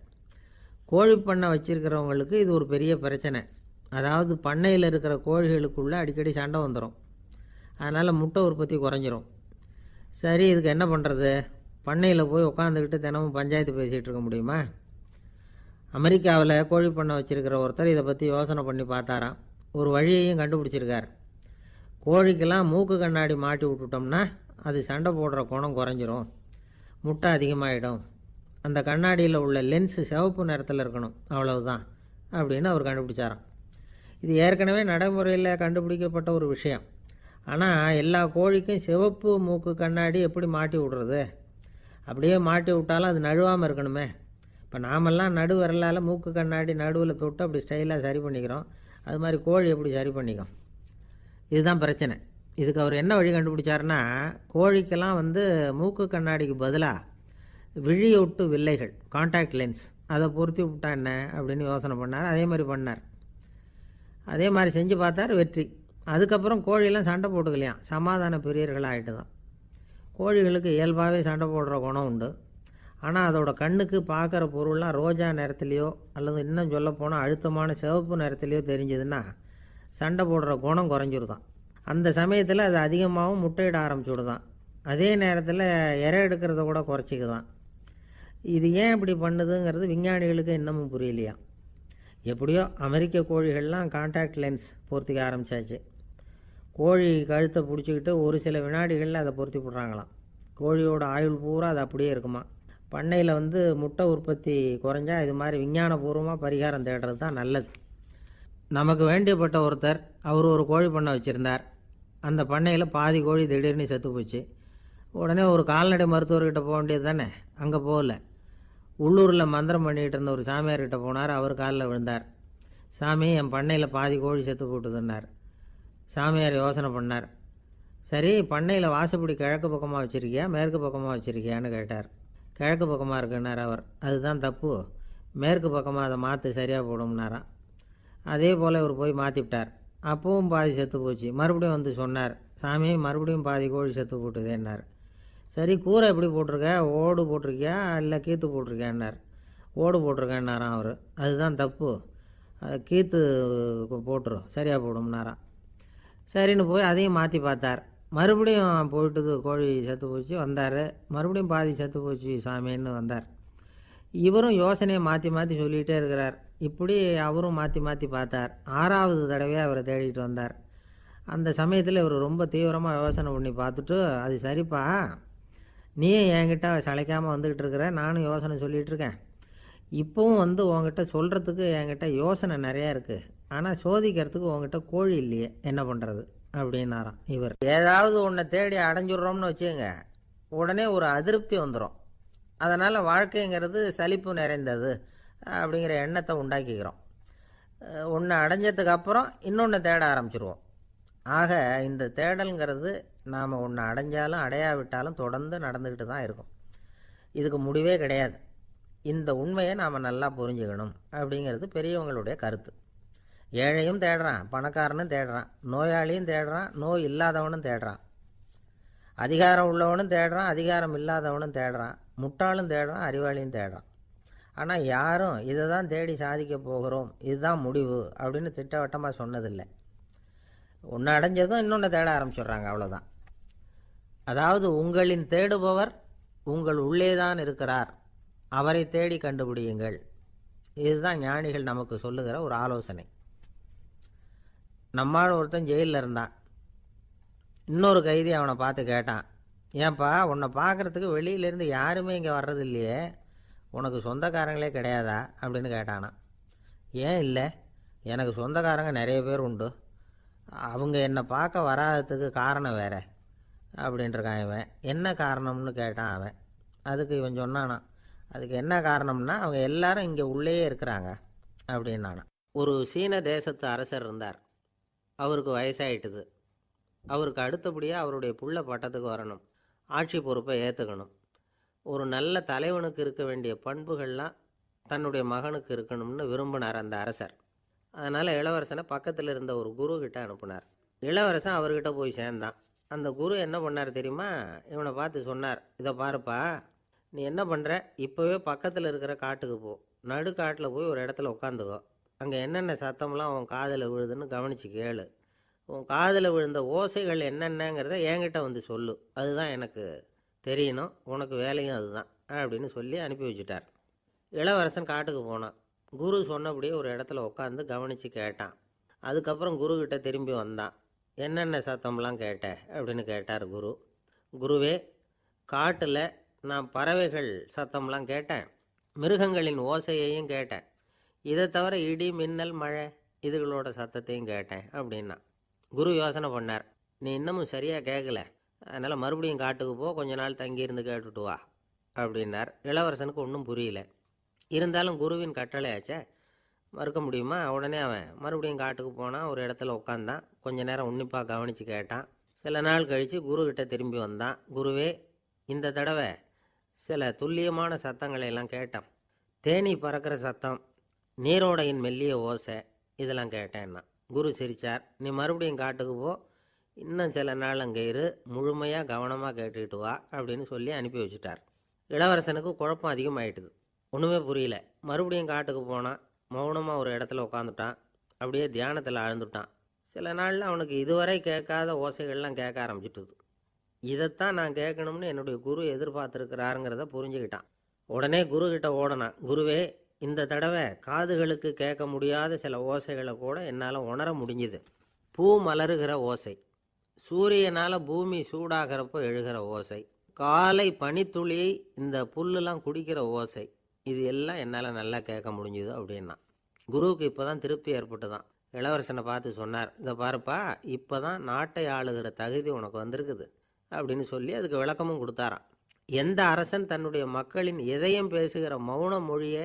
கோழி பண்ணை வச்சுருக்கிறவங்களுக்கு இது ஒரு பெரிய பிரச்சனை. அதாவது பண்ணையில் இருக்கிற கோழிகளுக்குள்ளே அடிக்கடி சண்டை வந்துடும். அதனால் முட்டை உற்பத்தி குறைஞ்சிரும். சரி, இதுக்கு என்ன பண்ணுறது? பண்ணையில் போய் உட்காந்துக்கிட்டு தினமும் பஞ்சாயத்து பேசிகிட்டு இருக்க முடியுமா? அமெரிக்காவில் கோழி பண்ணை வச்சுருக்கிற ஒருத்தர் இதை பற்றி யோசனை பண்ணி பார்த்தாராம். ஒரு வழியையும் கண்டுபிடிச்சிருக்கார். கோழிக்கெல்லாம் மூக்கு கண்ணாடி மாட்டி விட்டுட்டோம்னா அது சண்டை போடுற குணம் குறைஞ்சிரும், முட்டை அதிகமாகிடும். அந்த கண்ணாடியில் உள்ள லென்ஸு சிவப்பு நிறத்தில் இருக்கணும், அவ்வளவுதான் அப்படின்னு அவர் கண்டுபிடிச்சாராம். இது ஏற்கனவே நடைமுறையில் கண்டுபிடிக்கப்பட்ட ஒரு விஷயம். ஆனால் எல்லா கோழிக்கும் சிவப்பு மூக்கு கண்ணாடி எப்படி மாட்டி விடுறது? அப்படியே மாட்டி விட்டாலும் அது நழுவாமல் இருக்கணுமே. இப்போ நாமெல்லாம் நடு விரலால் மூக்கு கண்ணாடி நடுவில் தொட்டு அப்படி ஸ்டைலாக சரி பண்ணிக்கிறோம். அது மாதிரி கோழி எப்படி சரி பண்ணிக்கும்? இதுதான் பிரச்சனை. இதுக்கு அவர் என்ன வழி கண்டுபிடிச்சாருன்னா, கோழிக்கெல்லாம் மூக்கு கண்ணாடிக்கு பதிலாக விழியொட்டு வில்லைகள், கான்டாக்ட் லென்ஸ், அதை பொருத்தி விட்டா என்ன அப்படின்னு யோசனை பண்ணார். அதே மாதிரி பண்ணார். அதே மாதிரி செஞ்சு பார்த்தார், வெற்றி. அதுக்கப்புறம் கோழியெல்லாம் சண்டை போட்டுக்கலையாம், சமாதான பிரியர்கள் ஆகிட்டு தான். கோழிகளுக்கு இயல்பாகவே சண்டை போடுற குணம் உண்டு. ஆனால் அதோட கண்ணுக்கு பார்க்குற பொருள்லாம் ரோஜா நிறத்துலையோ அல்லது இன்னும் சொல்லப்போனால் அழுத்தமான சிவப்பு நிறத்துலையோ தெரிஞ்சதுன்னா சண்டை போடுற குணம் குறைஞ்சிருதான். அந்த சமயத்தில் அது அதிகமாகவும் முட்டையிட ஆரம்பிச்சுடுதான். அதே நேரத்தில் இறை எடுக்கிறத கூட குறைச்சிக்குதான். இது ஏன் இப்படி பண்ணுதுங்கிறது விஞ்ஞானிகளுக்கு இன்னமும் புரியலையா. எப்படியோ அமெரிக்க கோழிகள்லாம் கான்டாக்ட் லென்ஸ் பொருத்திக்க ஆரம்பித்தாச்சு. கோழி கழுத்தை பிடிச்சிக்கிட்டு ஒரு சில வினாடிகளில் அதை பொருத்தி விட்றாங்களாம். கோழியோட ஆயுள் பூரா அது அப்படியே இருக்குமா. பண்ணையில் முட்டை உற்பத்தி குறைஞ்சா இது மாதிரி விஞ்ஞானபூர்வமாக பரிகாரம் தேடுறது தான் நல்லது. நமக்கு வேண்டியப்பட்ட ஒருத்தர் அவர் ஒரு கோழி பண்ணை வச்சுருந்தார். அந்த பண்ணையில் பாதி கோழி திடீர்னு செத்து போச்சு. உடனே ஒரு கால்நடை மருத்துவர்கிட்ட போக வேண்டியது தானே. அங்கே போகல. உள்ளூரில் மந்திரம் பண்ணிகிட்டு இருந்த ஒரு சாமியார்கிட்ட போனார். அவர் காலில் விழுந்தார். சாமி, என் பண்ணையில் பாதி கோழி செத்து போட்டுதுன்னார். சாமியார் யோசனை பண்ணார். சரி, பண்ணையில் வாசப்படி கிழக்கு பக்கமாக வச்சுருக்கியா மேற்கு பக்கமாக வச்சுருக்கியான்னு கேட்டார். கிழக்கு பக்கமாக இருக்குன்னார் அவர். அதுதான் தப்பு, மேற்கு பக்கமாக அதை மாற்று சரியாக போடும்னாராம். அதே போல் இவர் போய் மாற்றிவிட்டார். அப்பவும் பாதி செத்து போச்சு. மறுபடியும் வந்து சொன்னார், சாமி மறுபடியும் பாதி கோழி செத்து போட்டுதேன்னார். சரி, கூரை எப்படி போட்டிருக்க, ஓடு போட்டிருக்கியா இல்லை கீத்து போட்டிருக்கியான்னார். ஓடு போட்டிருக்கேன்னாராம் அவர். அதுதான் தப்பு, கீத்து போட்டுரும் சரியாக போடும்னாராம். சரின்னு போய் அதையும் மாற்றி பார்த்தார். மறுபடியும் போயிட்டுது, கோழி செத்து போச்சு. வந்தார், மறுபடியும் பாதி செத்து போச்சு சாமின்னு வந்தார். இவரும் யோசனையை மாற்றி மாற்றி சொல்லிகிட்டே இருக்கிறார். இப்படி அவரும் மாற்றி மாற்றி பார்த்தார். 6வது தடவையாக அவரை தேடிட்டு வந்தார். அந்த சமயத்தில் இவர் ரொம்ப தீவிரமாக யோசனை பண்ணி பார்த்துட்டு, அது சரிப்பா, நீயும் என்கிட்ட சளைக்காமல் வந்துக்கிட்டு இருக்கிற, நானும் யோசனை சொல்லிகிட்டு இருக்கேன். இப்போவும் வந்து உங்ககிட்ட சொல்கிறதுக்கு என்கிட்ட யோசனை நிறையா இருக்குது. ஆனால் சோதிக்கிறதுக்கு உங்ககிட்ட கோழி இல்லையே, என்ன பண்ணுறது அப்படின்னாராம் இவர். ஏதாவது ஒன்றை தேடி அடைஞ்சிடுறோம்னு வச்சுக்கோங்க, உடனே ஒரு அதிருப்தி வந்துடும். அதனால் வாழ்க்கைங்கிறது சலிப்பு நிறைந்தது அப்படிங்கிற எண்ணத்தை உண்டாக்கிக்கிறோம். ஒன்று அடைஞ்சதுக்கு அப்புறம் இன்னொன்று தேட ஆரம்பிச்சிருவோம். ஆக இந்த தேடல்ங்கிறது நாம் ஒன்று அடைஞ்சாலும் அடையாவிட்டாலும் தொடர்ந்து நடந்துக்கிட்டு தான் இருக்கும். இதுக்கு முடிவே கிடையாது. இந்த உண்மையை நாம் நல்லா புரிஞ்சுக்கணும் அப்படிங்கிறது பெரியவங்களுடைய கருத்து. ஏழையும் தேடுறான், பணக்காரனும் தேடுறான், நோயாளியும் தேடுறான், நோய் இல்லாதவனும் தேடுறான், அதிகாரம் உள்ளவனும் தேடுறான், அதிகாரம் இல்லாதவனும் தேடுறான், முட்டாளும் தேடுறான், அறிவாளியும் தேடுறான். ஆனால் யாரும் இதை தான் தேடி சாதிக்க போகிறோம், இதுதான் முடிவு அப்படின்னு திட்டவட்டமாக சொன்னதில்லை. ஒன்று அடைஞ்சதும் இன்னொன்று தேட ஆரம்பிச்சிடுறாங்க, அவ்வளோதான். அதாவது உங்களின் தேடுபவர் உங்கள் உள்ளே தான் இருக்கிறார், அவரை தேடி கண்டுபிடியுங்கள். இதுதான் ஞானிகள் நமக்கு சொல்லுகிற ஒரு ஆலோசனை. நம்மால் ஒருத்தன் ஜெயிலில் இருந்தான். இன்னொரு கைதி அவனை பார்த்து கேட்டான், ஏன்பா உன்னை பார்க்குறதுக்கு வெளியிலேருந்து யாருமே இங்கே வர்றது இல்லையே, உனக்கு சொந்தக்காரங்களே கிடையாதா அப்படின்னு கேட்டானா. ஏன் இல்லை, எனக்கு சொந்தக்காரங்க நிறைய பேர் உண்டு, அவங்க என்னை பார்க்க வராததுக்கு காரணம் வேற அப்படின்ட்டுருக்கான் இவன். என்ன காரணம்னு கேட்டான் அவன். அதுக்கு இவன் சொன்னானா, அதுக்கு என்ன காரணம்னா அவங்க எல்லாரும் இங்கே உள்ளேயே இருக்கிறாங்க அப்படின்னானா. ஒரு சீன தேசத்து அரசர் இருந்தார். அவருக்கு வயசாயிட்டுது. அவருக்கு அடுத்தபடியாக அவருடைய புள்ள பட்டத்துக்கு வரணும், ஆட்சி பொறுப்பை ஏற்றுக்கணும். ஒரு நல்ல தலைவனுக்கு இருக்க வேண்டிய பண்புகள்லாம் தன்னுடைய மகனுக்கு இருக்கணும்னு விரும்பினார் அந்த அரசர். அதனால் இளவரசனை பக்கத்தில் இருந்த ஒரு குரு கிட்ட அனுப்புனார். இளவரசன் அவர்கிட்ட போய் சேர்ந்தான். அந்த குரு என்ன பண்ணார் தெரியுமா, இவனை பார்த்து சொன்னார், இதை பாருப்பா, நீ என்ன பண்ணுற, இப்போவே பக்கத்தில் இருக்கிற காட்டுக்கு போ, நடுக்காட்டில் போய் ஒரு இடத்துல உட்காந்துக்கோ, அங்கே என்னென்ன சத்தம்லாம் உன் காதில் விழுதுன்னு கவனித்து கேளு, உன் காதில் விழுந்த ஓசைகள் என்னென்னங்கிறத என்கிட்ட வந்து சொல்லு, அதுதான் எனக்கு தெரியணும், உனக்கு வேலையும் அதுதான் அப்படின்னு சொல்லி அனுப்பி வச்சுட்டார். இளவரசன் காட்டுக்கு போனான். குரு சொன்னபடியே ஒரு இடத்துல உட்காந்து கவனித்து கேட்டான். அதுக்கப்புறம் குருக்கிட்ட திரும்பி வந்தான். என்னென்ன சத்தம்லாம் கேட்ட அப்படின்னு கேட்டார் குரு. குருவே, காட்டில் நான் பறவைகள் சத்தம்லாம் கேட்டேன், மிருகங்களின் ஓசையையும் கேட்டேன், இதை தவிர இடி மின்னல் மழை இதுகளோட சத்தத்தையும் கேட்டேன் அப்படின்னா. குரு யோசனை பண்ணார், நீ இன்னமும் சரியாக கேட்கல, அதனால் மறுபடியும் காட்டுக்கு போ, கொஞ்ச நாள் தங்கியிருந்து கேட்டுட்டு வா அப்படின்னார். இளவரசனுக்கு ஒன்றும் புரியல. இருந்தாலும் குருவின் கட்டளையாச்சே, மறுக்க முடியுமா? உடனே அவன் மறுபடியும் காட்டுக்கு போனான். ஒரு இடத்துல உட்காந்தான். கொஞ்ச நேரம் உன்னிப்பாக கவனித்து கேட்டான். சில நாள் கழித்து குருக்கிட்ட திரும்பி வந்தான். குருவே, இந்த தடவை சில துல்லியமான சத்தங்களை எல்லாம் கேட்டான். தேனி பறக்கிற சத்தம், நீரோடையின் மெல்லிய ஓசை, இதெல்லாம் கேட்டேன்னா. குரு சிரித்தார். நீ மறுபடியும் காட்டுக்கு போ, இன்னும் சில நாள் அங்கே இரு, முழுமையாக கவனமாக கேட்டுக்கிட்டு வா அப்படின்னு சொல்லி அனுப்பி வச்சுட்டார். இளவரசனுக்கு குழப்பம் அதிகமாயிட்டுது. ஒன்றுமே புரியல. மறுபடியும் காட்டுக்கு போனான். மௌனமாக ஒரு இடத்துல உட்காந்துட்டான். அப்படியே தியானத்தில் ஆழ்ந்துட்டான். சில நாளில் அவனுக்கு இதுவரை கேட்காத ஓசைகள்லாம் கேட்க ஆரம்பிச்சிட்டுது. இதைத்தான் நான் கேட்கணும்னு என்னுடைய குரு எதிர்பார்த்துருக்கிறாருங்கிறத புரிஞ்சுக்கிட்டான். உடனே குருக்கிட்ட ஓடனான். குருவே, இந்த தடவை காதுகளுக்கு கேட்க முடியாத சில ஓசைகளை கூட என்னால் உணர முடிஞ்சுது. பூ மலருகிற ஓசை, சூரியனால் பூமி சூடாகிறப்போ எழுகிற ஓசை, காலை பனித்துளியை இந்த புல்லுலாம் குடிக்கிற ஓசை, இது எல்லாம் என்னால் நல்லா கேட்க முடிஞ்சுது அப்படின்னா. குருவுக்கு இப்போ தான் திருப்தி ஏற்பட்டு தான். இளவரசனை பார்த்து சொன்னார், இதை பாருப்பா, இப்போ தான் நாட்டை ஆளுகிற தகுதி உனக்கு வந்திருக்குது அப்படின்னு சொல்லி அதுக்கு விளக்கமும் கொடுத்தாராம். எந்த அரசன் தன்னுடைய மக்களின் இதயம் பேசுகிற மௌன மொழியை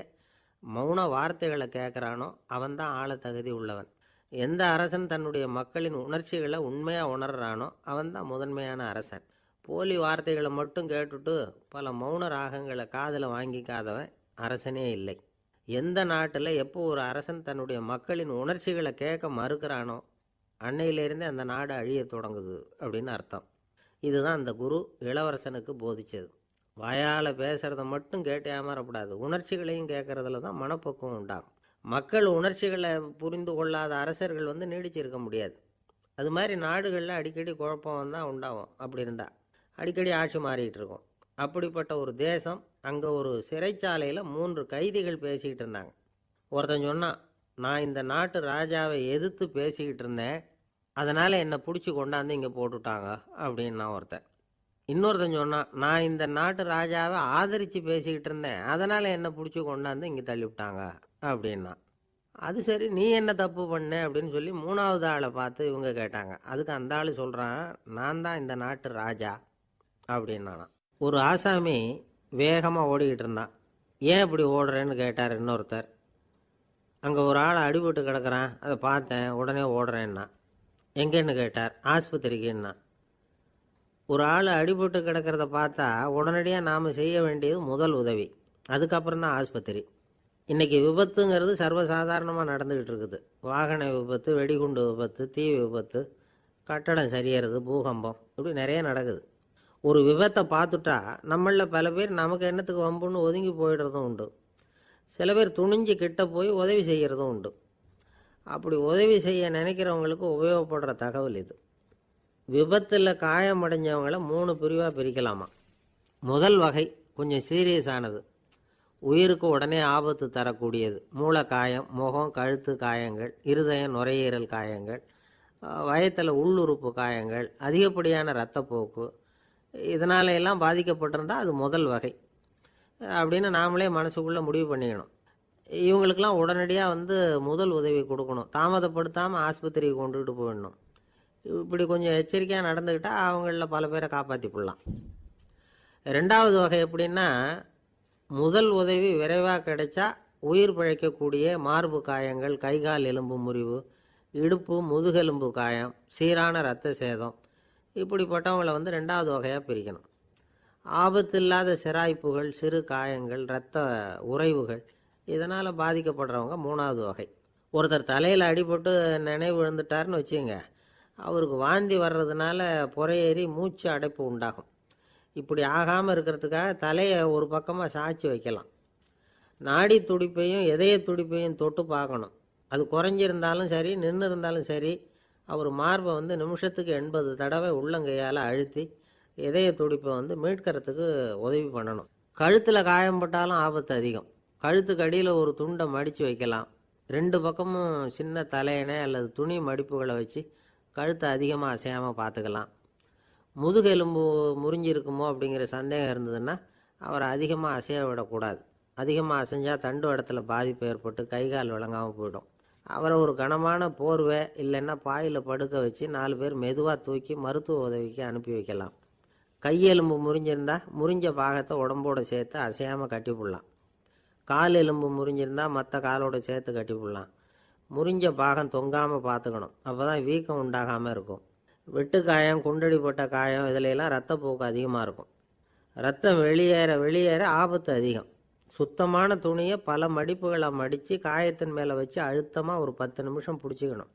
மௌன வார்த்தைகளை கேட்குறானோ அவன்தான் ஆள தகுதி உள்ளவன். எந்த அரசன் தன்னுடைய மக்களின் உணர்ச்சிகளை உண்மையாக உணர்றானோ அவன்தான் முதன்மையான அரசன். போலி வார்த்தைகளை மட்டும் கேட்டுட்டு பல மௌன ராகங்களை காதில் வாங்கிக்காதவன் அரசனே இல்லை. எந்த நாட்டில் எப்போ ஒரு அரசன் தன்னுடைய மக்களின் உணர்ச்சிகளை கேட்க மறுக்கிறானோ அன்னையிலேருந்தே அந்த நாடு அழிய தொடங்குது அப்படின்னு அர்த்தம். இதுதான் அந்த குரு இளவரசனுக்கு போதிச்சது. வாயால் பேசுகிறத மட்டும் கேட்டு ஏமாறக்கூடாது, உணர்ச்சிகளையும் கேட்குறதுல தான் மனப்பக்குவம் உண்டாகும். மக்கள் உணர்ச்சிகளை புரிந்து கொள்ளாத அரசர்கள் நீடிச்சிருக்க முடியாது. அது மாதிரி நாடுகளில் அடிக்கடி குழப்பம் தான் உண்டாகும். அப்படி இருந்தால் அடிக்கடி ஆட்சி மாறிக்கிட்டு இருக்கும். அப்படிப்பட்ட ஒரு தேசம், அங்கே ஒரு சிறைச்சாலையில் 3 கைதிகள் பேசிக்கிட்டு இருந்தாங்க. ஒருத்தன் சொன்னான், நான் இந்த நாட்டு ராஜாவை எதிர்த்து பேசிக்கிட்டு இருந்தேன், அதனால் என்னை பிடிச்சி கொண்டாந்து இங்கே போட்டுட்டாங்க அப்படின்னா ஒருத்தன். இன்னொருத்தன் சொன்னான், நான் இந்த நாட்டு ராஜாவை ஆதரித்து பேசிக்கிட்டு இருந்தேன், அதனால் என்னை பிடிச்சி கொண்டாந்து இங்கே தள்ளிவிட்டாங்க அப்படின்னா. அது சரி, நீ என்ன தப்பு பண்ண அப்படின்னு சொல்லி 3வது ஆளை பார்த்து இவங்க கேட்டாங்க. அதுக்கு அந்த ஆள் சொல்கிறான், நான் தான் இந்த நாட்டு ராஜா அப்படின்னானா. ஒரு ஆசாமி வேகமாக ஓடிக்கிட்டு இருந்தான். ஏன் இப்படி ஓடுறேன்னு கேட்டார் இன்னொருத்தர். அங்கே ஒரு ஆள் அடிபட்டு கிடக்கிறான், அதை பார்த்தேன், உடனே ஓடுறேன்னா. எங்கேன்னு கேட்டார். ஆஸ்பத்திரிக்குன்னா. ஒரு ஆள் அடிபட்டு கிடக்கிறத பார்த்தா உடனடியாக நாம் செய்ய வேண்டியது முதல் உதவி, அதுக்கப்புறம் தான் ஆஸ்பத்திரி. இன்றைக்கி விபத்துங்கிறது சர்வசாதாரணமாக நடந்துக்கிட்டு இருக்குது. வாகன விபத்து, வெடிகுண்டு விபத்து, தீ விபத்து, கட்டடம் சரியறது, பூகம்பம், இப்படி நிறைய நடக்குது. ஒரு விபத்தை பார்த்துட்டா நம்மளில் பல பேர் நமக்கு என்னத்துக்கு வம்புன்னு ஒதுங்கி போயிடுறதும் உண்டு. சில பேர் துணிஞ்சு கிட்ட போய் உதவி செய்கிறதும் உண்டு. அப்படி உதவி செய்ய நினைக்கிறவங்களுக்கு உபயோகப்படுற தகவல் இது. விபத்தில் காயமடைஞ்சவங்களை 3 பிரிவாக பிரிக்கலாமா. முதல் வகை கொஞ்சம் சீரியஸானது, உயிருக்கு உடனே ஆபத்து தரக்கூடியது. மூளை காயம், முகம், கழுத்து காயங்கள், இருதயம், நுரையீரல் காயங்கள், வயத்தில் உள்ளுறுப்பு காயங்கள், அதிகப்படியான இரத்தப்போக்கு, இதனால எல்லாம் பாதிக்கப்பட்டிருந்தால் அது முதல் வகை அப்படின்னு நாமளே மனசுக்குள்ளே முடிவு பண்ணிக்கணும். இவங்களுக்கெல்லாம் உடனடியாக முதல் உதவி கொடுக்கணும். தாமதப்படுத்தாமல் ஆஸ்பத்திரிக்கு கொண்டுகிட்டு போயிடணும். இப்படி கொஞ்சம் எச்சரிக்கையாக நடந்துக்கிட்டால் அவங்களில் பல பேரை காப்பாற்றி போடலாம். 2வது வகை எப்படின்னா, முதல் உதவி விரைவாக கிடைச்சா உயிர் பிழைக்கக்கூடிய மார்பு காயங்கள், கைகால் எலும்பு முறிவு, இடுப்பு முதுகெலும்பு காயம், சீரான இரத்த சேதம், இப்படிப்பட்டவங்களை 2வது வகையாக பிரிக்கணும். ஆபத்து இல்லாத சிராய்ப்புகள், சிறு காயங்கள், இரத்த உறைவுகள், இதனால் பாதிக்கப்படுறவங்க 3வது வகை. ஒருத்தர் தலையில் அடிபட்டு நினைவு விழுந்துட்டார்னு வச்சுங்க, அவருக்கு வாந்தி வர்றதுனால புறையேறி மூச்சு அடைப்பு உண்டாகும். இப்படி ஆகாமல் இருக்கிறதுக்காக தலையை ஒரு பக்கமாக சாய்ச்சி வைக்கலாம். நாடி துடிப்பையும் இதய துடிப்பையும் தொட்டு பார்க்கணும். அது குறைஞ்சிருந்தாலும் சரி, நின்று இருந்தாலும் சரி, அவர் மார்பை நிமிஷத்துக்கு 80 தடவை உள்ளங்கையால் அழுத்தி இதய துடிப்பை மீட்கிறதுக்கு உதவி பண்ணணும். கழுத்தில் காயம்பட்டாலும் ஆபத்து அதிகம். கழுத்துக்கு அடியில் ஒரு துண்டை மடித்து வைக்கலாம். 2 பக்கமும் சின்ன தலையணை அல்லது துணி மடிப்புகளை வச்சு கழுத்தை அதிகமாக அசையாமல் பார்த்துக்கலாம். முதுகெலும்பு முறிஞ்சிருக்குமோ அப்படிங்கிற சந்தேகம் இருந்ததுன்னா அவரை அதிகமாக அசைய விடக்கூடாது. அதிகமாக அசைஞ்சால் தண்டு இடத்துல பாதிப்பு ஏற்பட்டு கைகால் விளங்காமல் போயிடும். அவரை ஒரு கனமான போர்வை இல்லைன்னா பாயில் படுக்க வச்சு 4 பேர் மெதுவாக தூக்கி மருத்துவ உதவிக்கு அனுப்பி வைக்கலாம். கையெலும்பு முறிஞ்சிருந்தால் முறிஞ்ச பாகத்தை உடம்போடு சேர்த்து அசையாமல் கட்டி போடலாம். கால் எலும்பு முறிஞ்சிருந்தால் மற்ற காலோடு சேர்த்து கட்டி போடலாம். முறிஞ்ச பாகம் தொங்காமல் பார்த்துக்கணும், அப்போ தான் வீக்கம் உண்டாகாமல் இருக்கும். வெட்டு காயம், குண்டடிப்பட்ட காயம், இதிலெல்லாம் ரத்தப்போக்கு அதிகமாக இருக்கும். ரத்தம் வெளியேற ஆபத்து அதிகம். சுத்தமான துணியை பல மடிப்புகளை மடித்து காயத்தின் மேலே வச்சு அழுத்தமாக ஒரு 10 நிமிஷம் பிடிச்சிக்கணும்.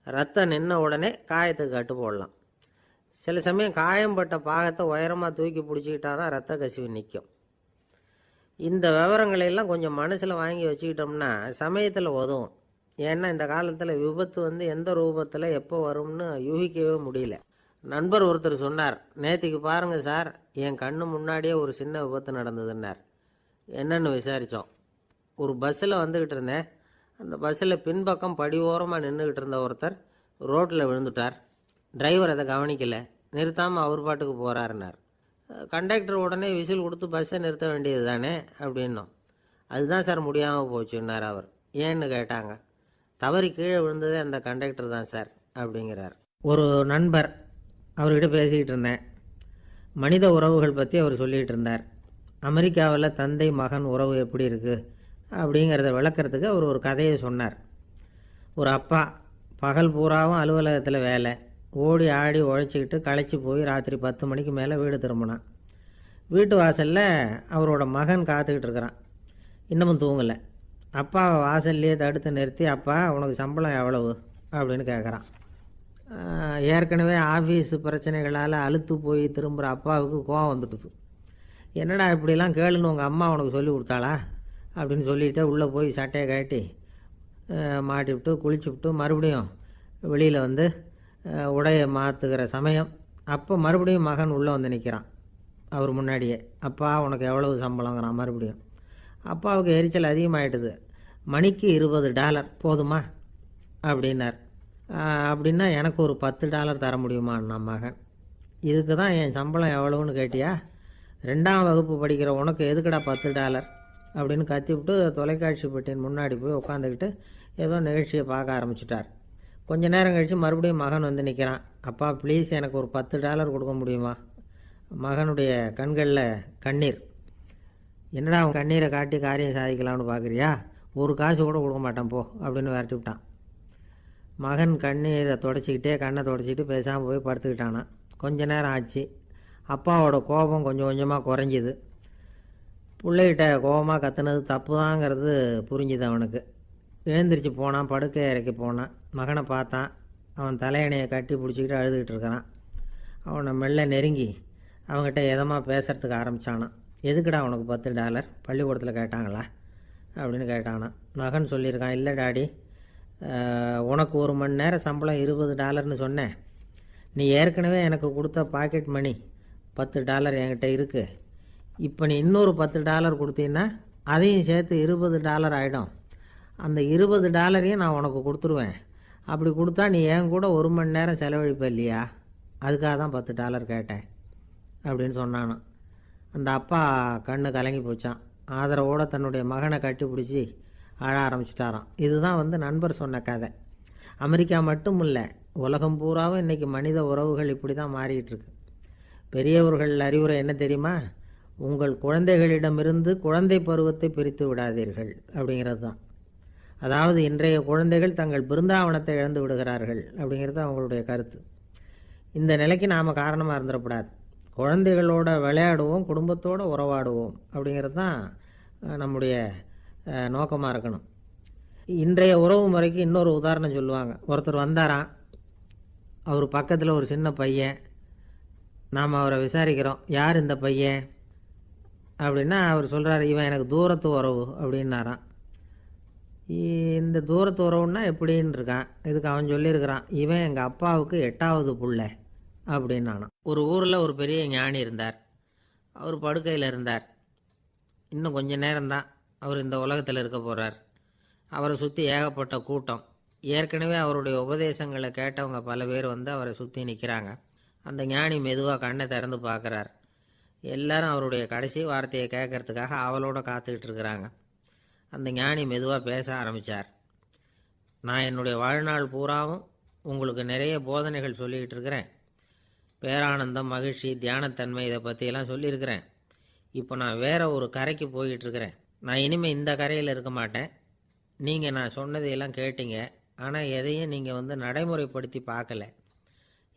ரத்தம் நின்ன உடனே காயத்துக்கு கட்டு போடலாம். சில சமயம் காயம்பட்ட பாகத்தை உயரமாக தூக்கி பிடிச்சிக்கிட்டா தான் ரத்த கசிவு நிற்கும். இந்த விவரங்களையெல்லாம் கொஞ்சம் மனசில் வாங்கி வச்சுக்கிட்டோம்னா சமயத்தில் உதவும். ஏன்னா இந்த காலத்தில் விபத்து எந்த ரூபத்தில் எப்போ வரும்னு யூகிக்கவே முடியல. நண்பர் ஒருத்தர் சொன்னார், நேற்றுக்கு பாருங்கள் சார், என் கண்ணு முன்னாடியே ஒரு சின்ன விபத்து நடந்ததுன்னார். என்னென்னு விசாரித்தோம். ஒரு பஸ்ஸில் வந்துக்கிட்டு இருந்தேன். அந்த பஸ்ஸில் பின்பக்கம் படி ஓரமாக நின்றுக்கிட்டு இருந்த ஒருத்தர் ரோட்டில் விழுந்துட்டார். டிரைவர் அதை கவனிக்கலை, நிறுத்தாமல் அவர் பாட்டுக்கு போகிறாருன்னார். கண்டக்டர் உடனே விசில் கொடுத்து பஸ்ஸை நிறுத்த வேண்டியது தானே அப்படின்னோம். அதுதான் சார் முடியாமல் போச்சுன்னார் அவர். ஏன்னு கேட்டாங்க. தவறி கீழே விழுந்ததே அந்த கண்டக்டர் தான் சார் அப்படிங்கிறார். ஒரு நண்பர் அவர்கிட்ட பேசிக்கிட்டு இருந்தேன். மனித உறவுகள் பற்றி அவர் சொல்லிகிட்டு இருந்தார். அமெரிக்காவில் தந்தை மகன் உறவு எப்படி இருக்குது அப்படிங்கிறத விளக்கிறதுக்கு அவர் ஒரு கதையை சொன்னார். ஒரு அப்பா பகல் பூராவும் அலுவலகத்தில் வேலை, ஓடி ஆடி உழைச்சிக்கிட்டு களைச்சி போய் ராத்திரி 10 மணிக்கு மேலே வீடு திரும்பினான். வீட்டு வாசலில் அவரோட மகன் காத்துக்கிட்டு இருக்கிறான். இன்னமும் தூங்கலை. அப்பாவை வாசல்லையே தடுத்து நிறுத்தி, அப்பா உனக்கு சம்பளம் எவ்வளவு அப்படின்னு கேட்குறான். ஏற்கனவே ஆஃபீஸ் பிரச்சனைகளால் அழுத்து போய் திரும்புகிற அப்பாவுக்கு கோவம் வந்துடுது. என்னடா இப்படிலாம் கேளுன்னு உங்கள் அம்மா உனக்கு சொல்லி கொடுத்தாளா அப்படின்னு சொல்லிவிட்டு உள்ளே போய் சட்டையை கட்டி மாட்டிவிட்டு குளிச்சுவிட்டு மறுபடியும் வெளியில் வந்து உடையை மாற்றுகிற சமயம் அப்போ மறுபடியும் மகன் உள்ளே வந்து நிற்கிறான் அவர் முன்னாடியே. அப்பா உனக்கு எவ்வளவு சம்பளங்கிறான் மறுபடியும். அப்பாவுக்கு எரிச்சல் அதிகமாகிட்டுது. மணிக்கு $20 போதுமா அப்படின்னார். அப்படின்னா எனக்கு ஒரு $10 தர முடியுமான்னா மகன். இதுக்கு தான் என் சம்பளம் எவ்வளவுன்னு கேட்டியா? 2ஆம் வகுப்பு படிக்கிற உனக்கு எதுக்குடா $10 அப்படின்னு கத்திவிட்டு தொலைக்காட்சி பெட்டியின் முன்னாடி போய் உட்காந்துக்கிட்டு ஏதோ நிகழ்ச்சியை பார்க்க ஆரம்பிச்சிட்டார். கொஞ்ச நேரம் கழித்து மறுபடியும் மகன் வந்து நிற்கிறான். அப்பா ப்ளீஸ் எனக்கு ஒரு $10 கொடுக்க முடியுமா? மகனுடைய கண்களில் கண்ணீர். என்னடா அவன் கண்ணீரை காட்டி காரியம் சாதிக்கலாம்னு பார்க்குறியா? ஒரு காசு கூட கொடுக்க மாட்டான் போ அப்படின்னு விரட்டி விட்டான். மகன் கண்ணீரை தொடச்சிக்கிட்டே கண்ணை தொடச்சிக்கிட்டு பேசாமல் போய் படுத்துக்கிட்டானா. கொஞ்ச நேரம் ஆச்சு. அப்பாவோட கோபம் கொஞ்சம் கொஞ்சமாக குறைஞ்சிது. பிள்ளைகிட்ட கோபமாக கத்துனது தப்பு தாங்கிறது புரிஞ்சுது அவனுக்கு. எழுந்திரிச்சு போனான், படுக்கை இறக்கி போனான். மகனை பார்த்தான். அவன் தலையணையை கட்டி பிடிச்சிக்கிட்டு அழுதுகிட்டு இருக்கிறான். அவனை மெல்ல நெருங்கி அவங்ககிட்ட எதமாக பேசுகிறதுக்கு ஆரம்பித்தானான். எதுக்குடா உனக்கு $10 பள்ளிக்கூடத்தில் கேட்டாங்களா அப்படின்னு கேட்டானான். மகன் சொல்லியிருக்கான், இல்லை டாடி, உனக்கு 1 மணி நேரம் சம்பளம் $20ன்னு சொன்னேன். நீ ஏற்கனவே எனக்கு கொடுத்த பாக்கெட் மணி $10 என்கிட்ட இருக்குது. இப்போ நீ இன்னொரு $10 கொடுத்தீங்கன்னா அதையும் சேர்த்து $20 ஆகிடும். அந்த $20 நான் உனக்கு கொடுத்துருவேன். அப்படி கொடுத்தா நீ என் கூட 1 மணி நேரம் செலவழிப்ப இல்லையா? அதுக்காக தான் $10 கேட்டேன் அப்படின்னு சொன்னானோ. அந்த அப்பா கண்ணு கலங்கி போச்சான். ஆதரவோடு தன்னுடைய மகனை கட்டி பிடிச்சி அழ ஆரம்பிச்சிட்டாராம். இதுதான் நண்பர் சொன்ன கதை. அமெரிக்கா மட்டும் இல்லை, உலகம் பூராவும் இன்றைக்கி மனித உறவுகள் இப்படி தான் மாறிட்டுருக்கு. பெரியவர்கள் அறிவுரை என்ன தெரியுமா? உங்கள் குழந்தைகளிடமிருந்து குழந்தை பருவத்தை பிரித்து விடாதீர்கள் அப்படிங்கிறது தான். அதாவது இன்றைய குழந்தைகள் தங்கள் பிருந்தாவனத்தை இழந்து விடுகிறார்கள் அப்படிங்கிறது அவங்களுடைய கருத்து. இந்த நிலைக்கு நாம் காரணமாக இருந்துடக்கூடாது. குழந்தைகளோட விளையாடுவோம், குடும்பத்தோடு உறவாடுவோம் அப்படிங்கிறது தான் நம்முடைய நோக்கமாக இருக்கணும். இன்றைய உறவு முறைக்கு இன்னொரு உதாரணம் சொல்லுவாங்க. ஒருத்தர் வந்தாராம். அவர் பக்கத்தில் ஒரு சின்ன பையன். நாம் அவரை விசாரிக்கிறோம், யார் இந்த பையன் அப்படின்னா அவர் சொல்கிறார், இவன் எனக்கு தூரத்து உறவு அப்படின்னாராம். இந்த தூரத்து உறவுன்னா எப்படின்னு இருக்கான். இதுக்கு அவன் சொல்லியிருக்கிறான், இவன் எங்கள் அப்பாவுக்கு 8வது புள்ள அப்படின்னானான். ஒரு ஊரில் ஒரு பெரிய ஞானி இருந்தார். அவர் படுக்கையில் இருந்தார். இன்னும் கொஞ்ச நேரம்தான் அவர் இந்த உலகத்தில் இருக்க போகிறார். அவரை சுற்றி ஏகப்பட்ட கூட்டம். ஏற்கனவே அவருடைய உபதேசங்களை கேட்டவங்க பல பேர் அவரை சுற்றி நிற்கிறாங்க. அந்த ஞானி மெதுவாக கண்ணை திறந்து பார்க்குறார். எல்லாரும் அவருடைய கடைசி வார்த்தையை கேட்கறதுக்காக அவளோட காத்துக்கிட்டு இருக்கிறாங்க. அந்த ஞானி மெதுவாக பேச ஆரம்பித்தார். நான் என்னுடைய வாழ்நாள் பூராவும் உங்களுக்கு நிறைய போதனைகள் சொல்லிக்கிட்டு இருக்கிறேன். பேரானந்தம், மகிழ்ச்சி, தியானத்தன்மை, இதை பற்றியெல்லாம் சொல்லியிருக்கிறேன். இப்போ நான் வேறு ஒரு கரைக்கு போய்கிட்டுருக்கிறேன். நான் இனிமேல் இந்த கரையில் இருக்க மாட்டேன். நீங்கள் நான் சொன்னதையெல்லாம் கேட்டீங்க, ஆனால் எதையும் நீங்கள் நடைமுறைப்படுத்தி பார்க்கல.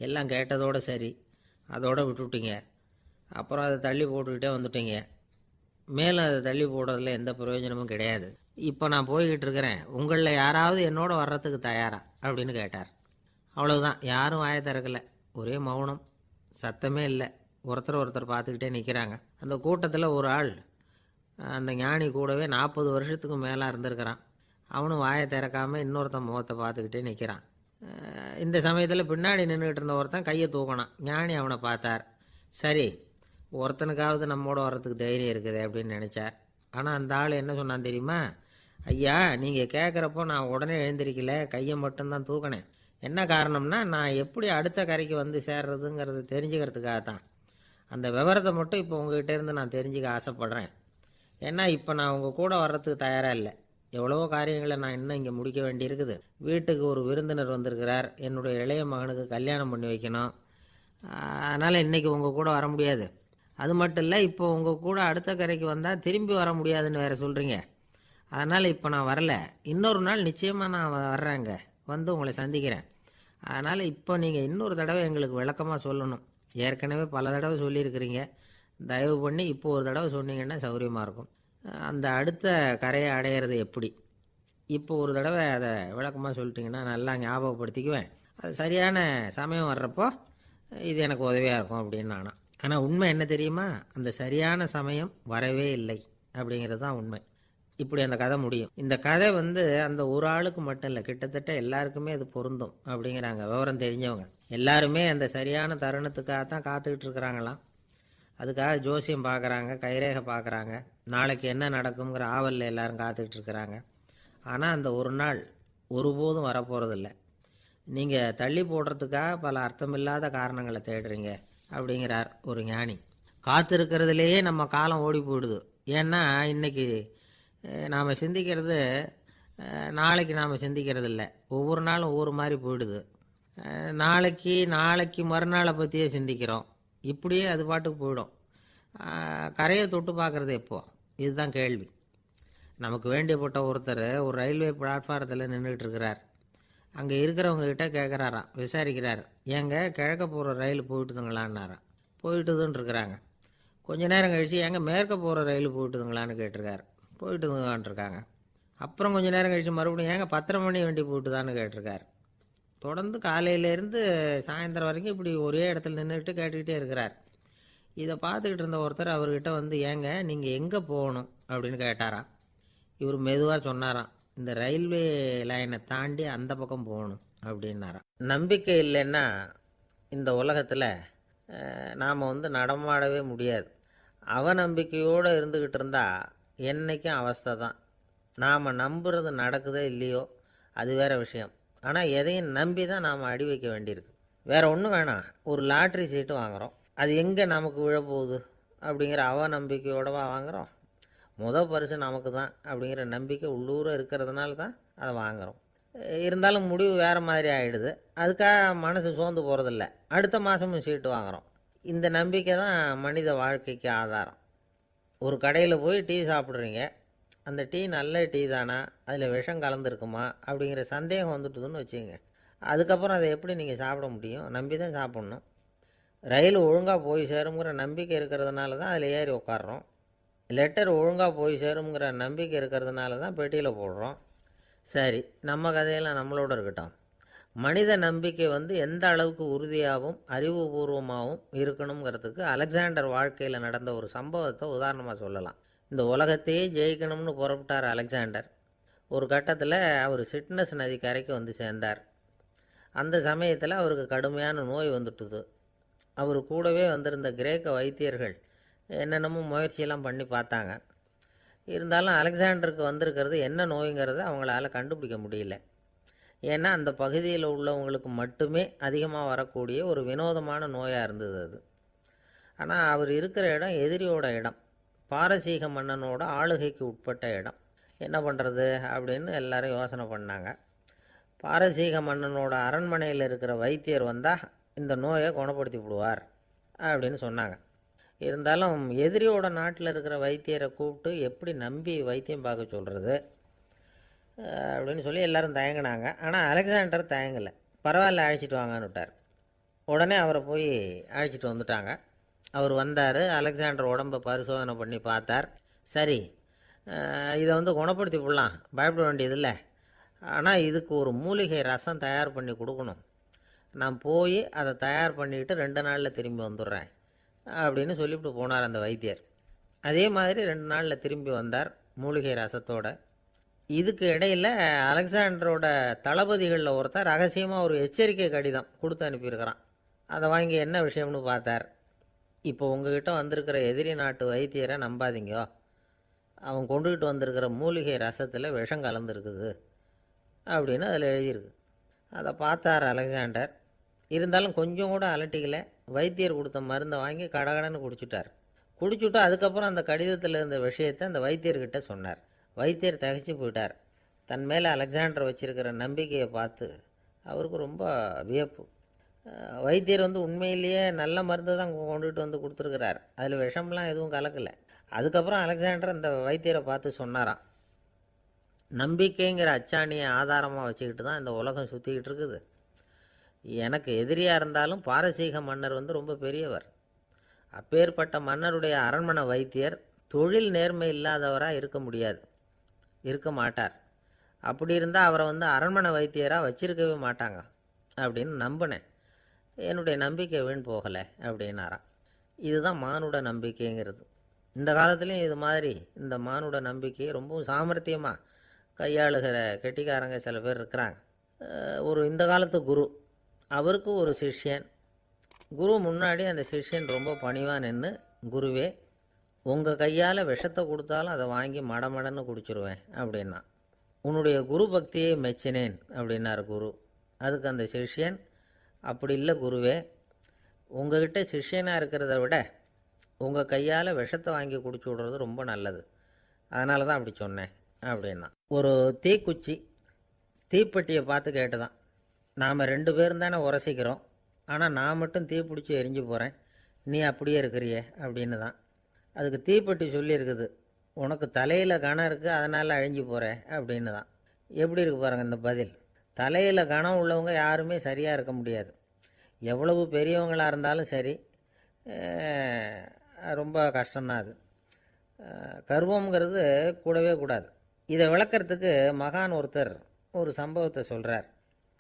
எல்லாம் கேட்டதோடு சரி, அதோடு விட்டுவிட்டீங்க. அப்புறம் அதை தள்ளி போட்டுக்கிட்டே வந்துட்டீங்க. மேலும் அதை தள்ளி போடுறதுல எந்த பிரயோஜனமும் கிடையாது. இப்போ நான் போய்கிட்டு இருக்கிறேன். உங்களில் யாராவது என்னோட வர்றதுக்கு தயாரா அப்படின்னு கேட்டார். அவ்வளவுதான். யாரும் வாயை திறக்கலை. ஒரே மௌனம், சத்தமே இல்லை. ஒருத்தர் பார்த்துக்கிட்டே நிற்கிறாங்க. அந்த கூட்டத்தில் ஒரு ஆள் அந்த ஞானி கூடவே 40 வருஷத்துக்கு மேலே இருந்திருக்கிறான். அவனும் வாயை திறக்காமல் இன்னொருத்தன் முகத்தை பார்த்துக்கிட்டே நிற்கிறான். இந்த சமயத்தில் பின்னாடி நின்றுக்கிட்டு இருந்த ஒருத்தன் கையை தூக்கினான். ஞானி அவனை பார்த்தார். சரி, ஒருத்தனுக்காவது நம்மோட வர்றதுக்கு தைரியம் இருக்குது அப்படின்னு நினச்சார். ஆனால் அந்த ஆள் என்ன சொன்னான் தெரியுமா? ஐயா, நீங்கள் கேட்குறப்போ நான் உடனே எழுந்திருக்கல, கையை மட்டும்தான் தூக்கினேன். என்ன காரணம்னா, நான் எப்படி அடுத்த கரைக்கு சேர்றதுங்கிறது தெரிஞ்சுக்கிறதுக்காக தான். அந்த விவரத்தை மட்டும் இப்போ உங்ககிட்ட இருந்து நான் தெரிஞ்சுக்க ஆசைப்பட்றேன். ஏன்னா இப்போ நான் உங்கள் கூட வர்றதுக்கு தயாராக இல்லை. எவ்வளவோ காரியங்களை நான் இன்னும் இங்கே முடிக்க வேண்டியிருக்குது. வீட்டுக்கு ஒரு விருந்தினர் வந்திருக்கிறார், என்னுடைய இளைய மகனுக்கு கல்யாணம் பண்ணி வைக்கணும். அதனால் இன்றைக்கி உங்கள் கூட வர முடியாது. அது மட்டும் இல்லை, இப்போ உங்கள் கூட அடுத்த கரைக்கு வந்தால் திரும்பி வர முடியாதுன்னு வேறு சொல்கிறீங்க. அதனால் இப்போ நான் வரல. இன்னொரு நாள் நிச்சயமாக நான் வர்றேங்க, வந்து உங்களை சந்திக்கிறேன். அதனால் இப்போ நீங்கள் இன்னொரு தடவை எங்களுக்கு விளக்கமாக சொல்லணும். ஏற்கனவே பல தடவை சொல்லியிருக்கிறீங்க. தயவு பண்ணி இப்போ ஒரு தடவை சொன்னீங்கன்னா சௌகரியமாக இருக்கும். அந்த அடுத்த கரையை அடையிறது எப்படி, இப்போ ஒரு தடவை அதை விளக்கமாக சொல்லிட்டிங்கன்னா நல்லா ஞாபகப்படுத்திக்குவேன். அது சரியான சமயம் வர்றப்போ இது எனக்கு உதவியாக இருக்கும் அப்படின்னு நானா. ஆனால் உண்மை என்ன தெரியுமா, அந்த சரியான சமயம் வரவே இல்லை அப்படிங்கிறது தான் உண்மை. இப்படி அந்த கதை முடியும். இந்த கதை அந்த ஒரு ஆளுக்கு மட்டும் இல்லை, கிட்டத்தட்ட எல்லாருக்குமே அது பொருந்தும் அப்படிங்கிறாங்க விவரம் தெரிஞ்சவங்க. எல்லாருமே அந்த சரியான தருணத்துக்காக தான் காத்துக்கிட்டு இருக்கிறாங்களாம். அதுக்காக ஜோசியம் பார்க்குறாங்க, கைரேகை பார்க்குறாங்க, நாளைக்கு என்ன நடக்குங்கிற ஆவலில் எல்லாரும் காத்துக்கிட்டு இருக்கிறாங்க. ஆனால் அந்த ஒரு நாள் ஒருபோதும் வரப்போகிறதில்ல. நீங்கள் தள்ளி போடுறதுக்காக பல அர்த்தமில்லாத காரணங்களை தேடுறீங்க அப்படிங்கிறார் ஒரு ஞானி. காத்திருக்கிறதுலேயே நம்ம காலம் ஓடி போயிடுது. ஏன்னா இன்றைக்கி நாம் சிந்திக்கிறது நாளைக்கு நாம் சிந்திக்கிறது இல்லை. ஒவ்வொரு நாளும் ஒவ்வொரு மாதிரி போயிடுது. நாளைக்கு மறுநாளை பற்றியே சிந்திக்கிறோம். இப்படியே அது பாட்டுக்கு போயிடும். கரையை தொட்டு பார்க்குறது எப்போ, இதுதான் கேள்வி. நமக்கு வேண்டியப்பட்ட ஒருத்தர் ஒரு ரயில்வே பிளாட்ஃபாரத்தில் நின்றுட்டு இருக்கிறார். அங்கே இருக்கிறவங்ககிட்ட கேட்குறாராம், விசாரிக்கிறார், ஏங்க கிழக்க போகிற ரயில் போயிட்டுதுங்களான்னாராம். போயிட்டுதுன்னு இருக்கிறாங்க. கொஞ்ச நேரம் கழித்து ஏங்க மேற்க போகிற ரயில் போயிட்டுதுங்களான்னு கேட்டிருக்காரு. போயிட்டுதுங்களான் இருக்காங்க. அப்புறம் கொஞ்சம் நேரம் கழித்து மறுபடியும் ஏங்க 10:30 மணி வண்டி போயிட்டுதான்னு கேட்டிருக்காரு. தொடர்ந்து காலையிலேருந்து சாயந்தரம் வரைக்கும் இப்படி ஒரே இடத்துல நின்றுட்டு கேட்டுக்கிட்டே இருக்கிறார். இதை பார்த்துக்கிட்டு இருந்த ஒருத்தர் அவர்கிட்ட ஏங்க நீங்கள் எங்கே போகணும் அப்படின்னு கேட்டாராம். இவர் மெதுவாக சொன்னாராம், இந்த ரயில்வே லைனை தாண்டி அந்த பக்கம் போகணும் அப்படின்னாராம். நம்பிக்கை இல்லைன்னா இந்த உலகத்தில் நாம் நடமாடவே முடியாது. அவநம்பிக்கையோடு இருந்துக்கிட்டு இருந்தால் என்றைக்கும் அவஸ்தை தான். நாம் நம்புறது நடக்குதோ இல்லையோ அது வேறு விஷயம். ஆனால் எதையும் நம்பி தான் நாம் அடி வைக்க வேண்டியிருக்கு. வேறு ஒன்றும் வேணாம், ஒரு லாட்ரி சீட்டு வாங்குகிறோம், அது எங்கே நமக்கு விழப்போகுது அப்படிங்கிற அவநம்பிக்கையோடவா வாங்குகிறோம். பரிசு நமக்கு தான் அப்படிங்கிற நம்பிக்கை உள்ளூர இருக்கிறதுனால தான் அதை வாங்குகிறோம். இருந்தாலும் முடிவு வேறு மாதிரி ஆகிடுது. அதுக்காக மனசு சோர்ந்து போகிறதில்ல, அடுத்த மாதமும் சீட்டு வாங்குகிறோம். இந்த நம்பிக்கை தான் மனித வாழ்க்கைக்கு ஆதாரம். ஒரு கடையில் போய் டீ சாப்பிட்றீங்க, அந்த டீ நல்ல டீ தானா, அதில் விஷம் கலந்துருக்குமா அப்படிங்கிற சந்தேகம் வந்துட்டுதுன்னு வச்சுங்க. அதுக்கப்புறம் அதை எப்படி நீங்கள் சாப்பிட முடியும்? நம்பி தான் சாப்பிட்ணும். ரயில் ஒழுங்காக போய் சேருங்கிற நம்பிக்கை இருக்கிறதுனால தான் அதில் ஏறி உட்காடுறோம். லெட்டர் ஒழுங்காக போய் சேருங்கிற நம்பிக்கை இருக்கிறதுனால தான் பெட்டியில் போடுறோம். சரி, நம்ம கதையெல்லாம் நம்மளோட இருக்கட்டும். மனித நம்பிக்கை எந்த அளவுக்கு உறுதியாகவும் அறிவுபூர்வமாகவும் இருக்கணுங்கிறதுக்கு அலெக்சாண்டர் வாழ்க்கையில் நடந்த ஒரு சம்பவத்தை உதாரணமாக சொல்லலாம். இந்த உலகத்தையே ஜெயிக்கணும்னு புறப்பட்டார் அலெக்சாண்டர். ஒரு கட்டத்தில் அவர் சிட்னஸ் நதி கரைக்கு சேர்ந்தார். அந்த சமயத்தில் அவருக்கு கடுமையான நோய் வந்துட்டுது. அவர் கூடவே வந்திருந்த கிரேக்க வைத்தியர்கள் என்னென்னமோ முயற்சியெல்லாம் பண்ணி பார்த்தாங்க. இருந்தாலும் அலெக்சாண்டருக்கு வந்திருக்கிறது என்ன நோய்ங்கிறத அவங்களால கண்டுபிடிக்க முடியல. ஏன்னா அந்த பகுதியில் உள்ளவங்களுக்கு மட்டுமே அதிகமாக வரக்கூடிய ஒரு வினோதமான நோயாக இருந்தது அது. ஆனால் அவர் இருக்கிற இடம் எதிரியோட இடம், பாரசீக மன்னனோட ஆளுகைக்கு உட்பட்ட இடம். என்ன பண்ணுறது அப்படின்னு எல்லாரும் யோசனை பண்ணாங்க. பாரசீக மன்னனோட அரண்மனையில் இருக்கிற வைத்தியர் வந்தால் இந்த நோயை குணப்படுத்தி விடுவார் அப்படின்னு சொன்னாங்க. இருந்தாலும் எதிரியோட நாட்டில் இருக்கிற வைத்தியரை கூப்பிட்டு எப்படி நம்பி வைத்தியம் பார்க்க சொல்கிறது அப்படின்னு சொல்லி எல்லோரும் தயங்கினாங்க. ஆனால் அலெக்சாண்டர் தயங்கலை. பரவாயில்ல, அழைச்சிட்டு வாங்கன்னு விட்டார். உடனே அவரை போய் அழைச்சிட்டு வந்துட்டாங்க. அவர் வந்தார். அலெக்சாண்டர் உடம்பை பரிசோதனை பண்ணி பார்த்தார். சரி, இதை குணப்படுத்தி விடலாம், பயப்பட வேண்டியதில்லை. ஆனால் இதுக்கு ஒரு மூலிகை ரசம் தயார் பண்ணி கொடுக்கணும். நான் போய் அதை தயார் பண்ணிக்கிட்டு 2 நாளில் திரும்பி வந்துடுறேன் அப்படின்னு சொல்லிவிட்டு போனார் அந்த வைத்தியர். அதே மாதிரி 2 நாளில் திரும்பி வந்தார் மூலிகை ரசத்தோட. இதுக்கு இடையில் அலெக்சாண்டரோட தளபதிகளில் ஒருத்தர் ரகசியமாக ஒரு எச்சரிக்கை கடிதம் கொடுத்து அனுப்பியிருக்கிறான். அதை வாங்கி என்ன விஷயம்னு பார்த்தார். இப்போ உங்ககிட்ட வந்திருக்கிற எதிரி நாட்டு வைத்தியரை நம்பாதீங்கோ, அவன் கொண்டுக்கிட்டு வந்திருக்கிற மூலிகை ரசத்தில் விஷம் கலந்துருக்குது அப்படின்னு அதில் எழுதியிருக்கு. அதை பார்த்தார் அலெக்சாண்டர். இருந்தாலும் கொஞ்சம் கூட அலட்டிக்கலை. வைத்தியர் கொடுத்த மருந்தை வாங்கி கடகடன்னு குடிச்சுட்டார். குடிச்சுட்டு அதுக்கப்புறம் அந்த கடிதத்தில் இருந்த விஷயத்தை அந்த வைத்தியர்கிட்ட சொன்னார். வைத்தியர் திகைச்சு போயிட்டார். தன் மேலே அலெக்சாண்டர் வச்சிருக்கிற நம்பிக்கையை பார்த்து அவருக்கு ரொம்ப வியப்பு. வைத்தியர் வந்து உண்மையிலேயே நல்ல மருந்து தான் கொண்டுகிட்டு வந்து கொடுத்துருக்கிறார், அதில் விஷம்லாம் எதுவும் கலக்கலை. அதுக்கப்புறம் அலெக்சாண்டர் அந்த வைத்தியரை பார்த்து சொன்னாராம், நம்பிக்கைங்கிற அச்சாணியை ஆதாரமாக வச்சுக்கிட்டு தான் இந்த உலகம் சுற்றிக்கிட்டு இருக்குது. எனக்கு எதிரியாக இருந்தாலும் பாரசீக மன்னர் வந்து ரொம்ப பெரியவர். அப்பேற்பட்ட மன்னருடைய அரண்மனை வைத்தியர் தொழில் நேர்மை இல்லாதவராக இருக்க மாட்டார். அப்படி இருந்தால் அவரை வந்து அரண்மனை வைத்தியராக வச்சிருக்கவே மாட்டாங்க அப்படின்னு நம்பினேன். என்னுடைய நம்பிக்கை வீண் போகலை அப்படின்னாராம். இதுதான் மானுட நம்பிக்கைங்கிறது. இந்த காலத்துலேயும் இது மாதிரி இந்த மானுட நம்பிக்கையை ரொம்பவும் சாமர்த்தியமாக கையாளுகிற கெட்டிக்காரங்க சில பேர் இருக்கிறாங்க. இந்த காலத்து குரு, அவருக்கு ஒரு சிஷ்யன். குரு முன்னாடி அந்த சிஷ்யன் ரொம்ப பணிவாக நின்று, குருவே, உங்கள் கையால் விஷத்தை கொடுத்தாலும் அதை வாங்கி மடமடன்னு குடிச்சிருவேன் அப்படின்னா. உன்னுடைய குரு பக்தியை மெச்சினேன் அப்படின்னார் குரு. அதுக்கு அந்த சிஷ்யன், அப்படி இல்லை குருவே, உங்ககிட்ட சிஷ்யனாக இருக்கிறத விட உங்கள் கையால் விஷத்தை வாங்கி குடிச்சு விடுறது ரொம்ப நல்லது, அதனால தான் அப்படி சொன்னேன் அப்படின்னா. ஒரு தீக்குச்சி தீப்பெட்டியை பார்த்து கேட்டுதான், நாம் 2 பேரும் தானே உரசிக்கிறோம், ஆனால் நான் மட்டும் தீப்பிடிச்சி எரிஞ்சு போகிறேன், நீ அப்படியே இருக்கிறியே அப்படின்னு தான். அதுக்கு தீப்பெட்டி சொல்லியிருக்குது, உனக்கு தலையில் கணம் இருக்குது அதனால் அழிஞ்சு போகிற அப்படின்னு தான். எப்படி இருக்கு பாருங்கள் இந்த பதில். தலையில் கணம் உள்ளவங்க யாருமே சரியாக இருக்க முடியாது. எவ்வளவு பெரியவங்களாக இருந்தாலும் சரி, ரொம்ப கஷ்டம்தான் அது. கர்வங்கிறது கூடவே கூடாது. இதை விளக்கிறதுக்கு மகான் ஒருத்தர் ஒரு சம்பவத்தை சொல்கிறார்.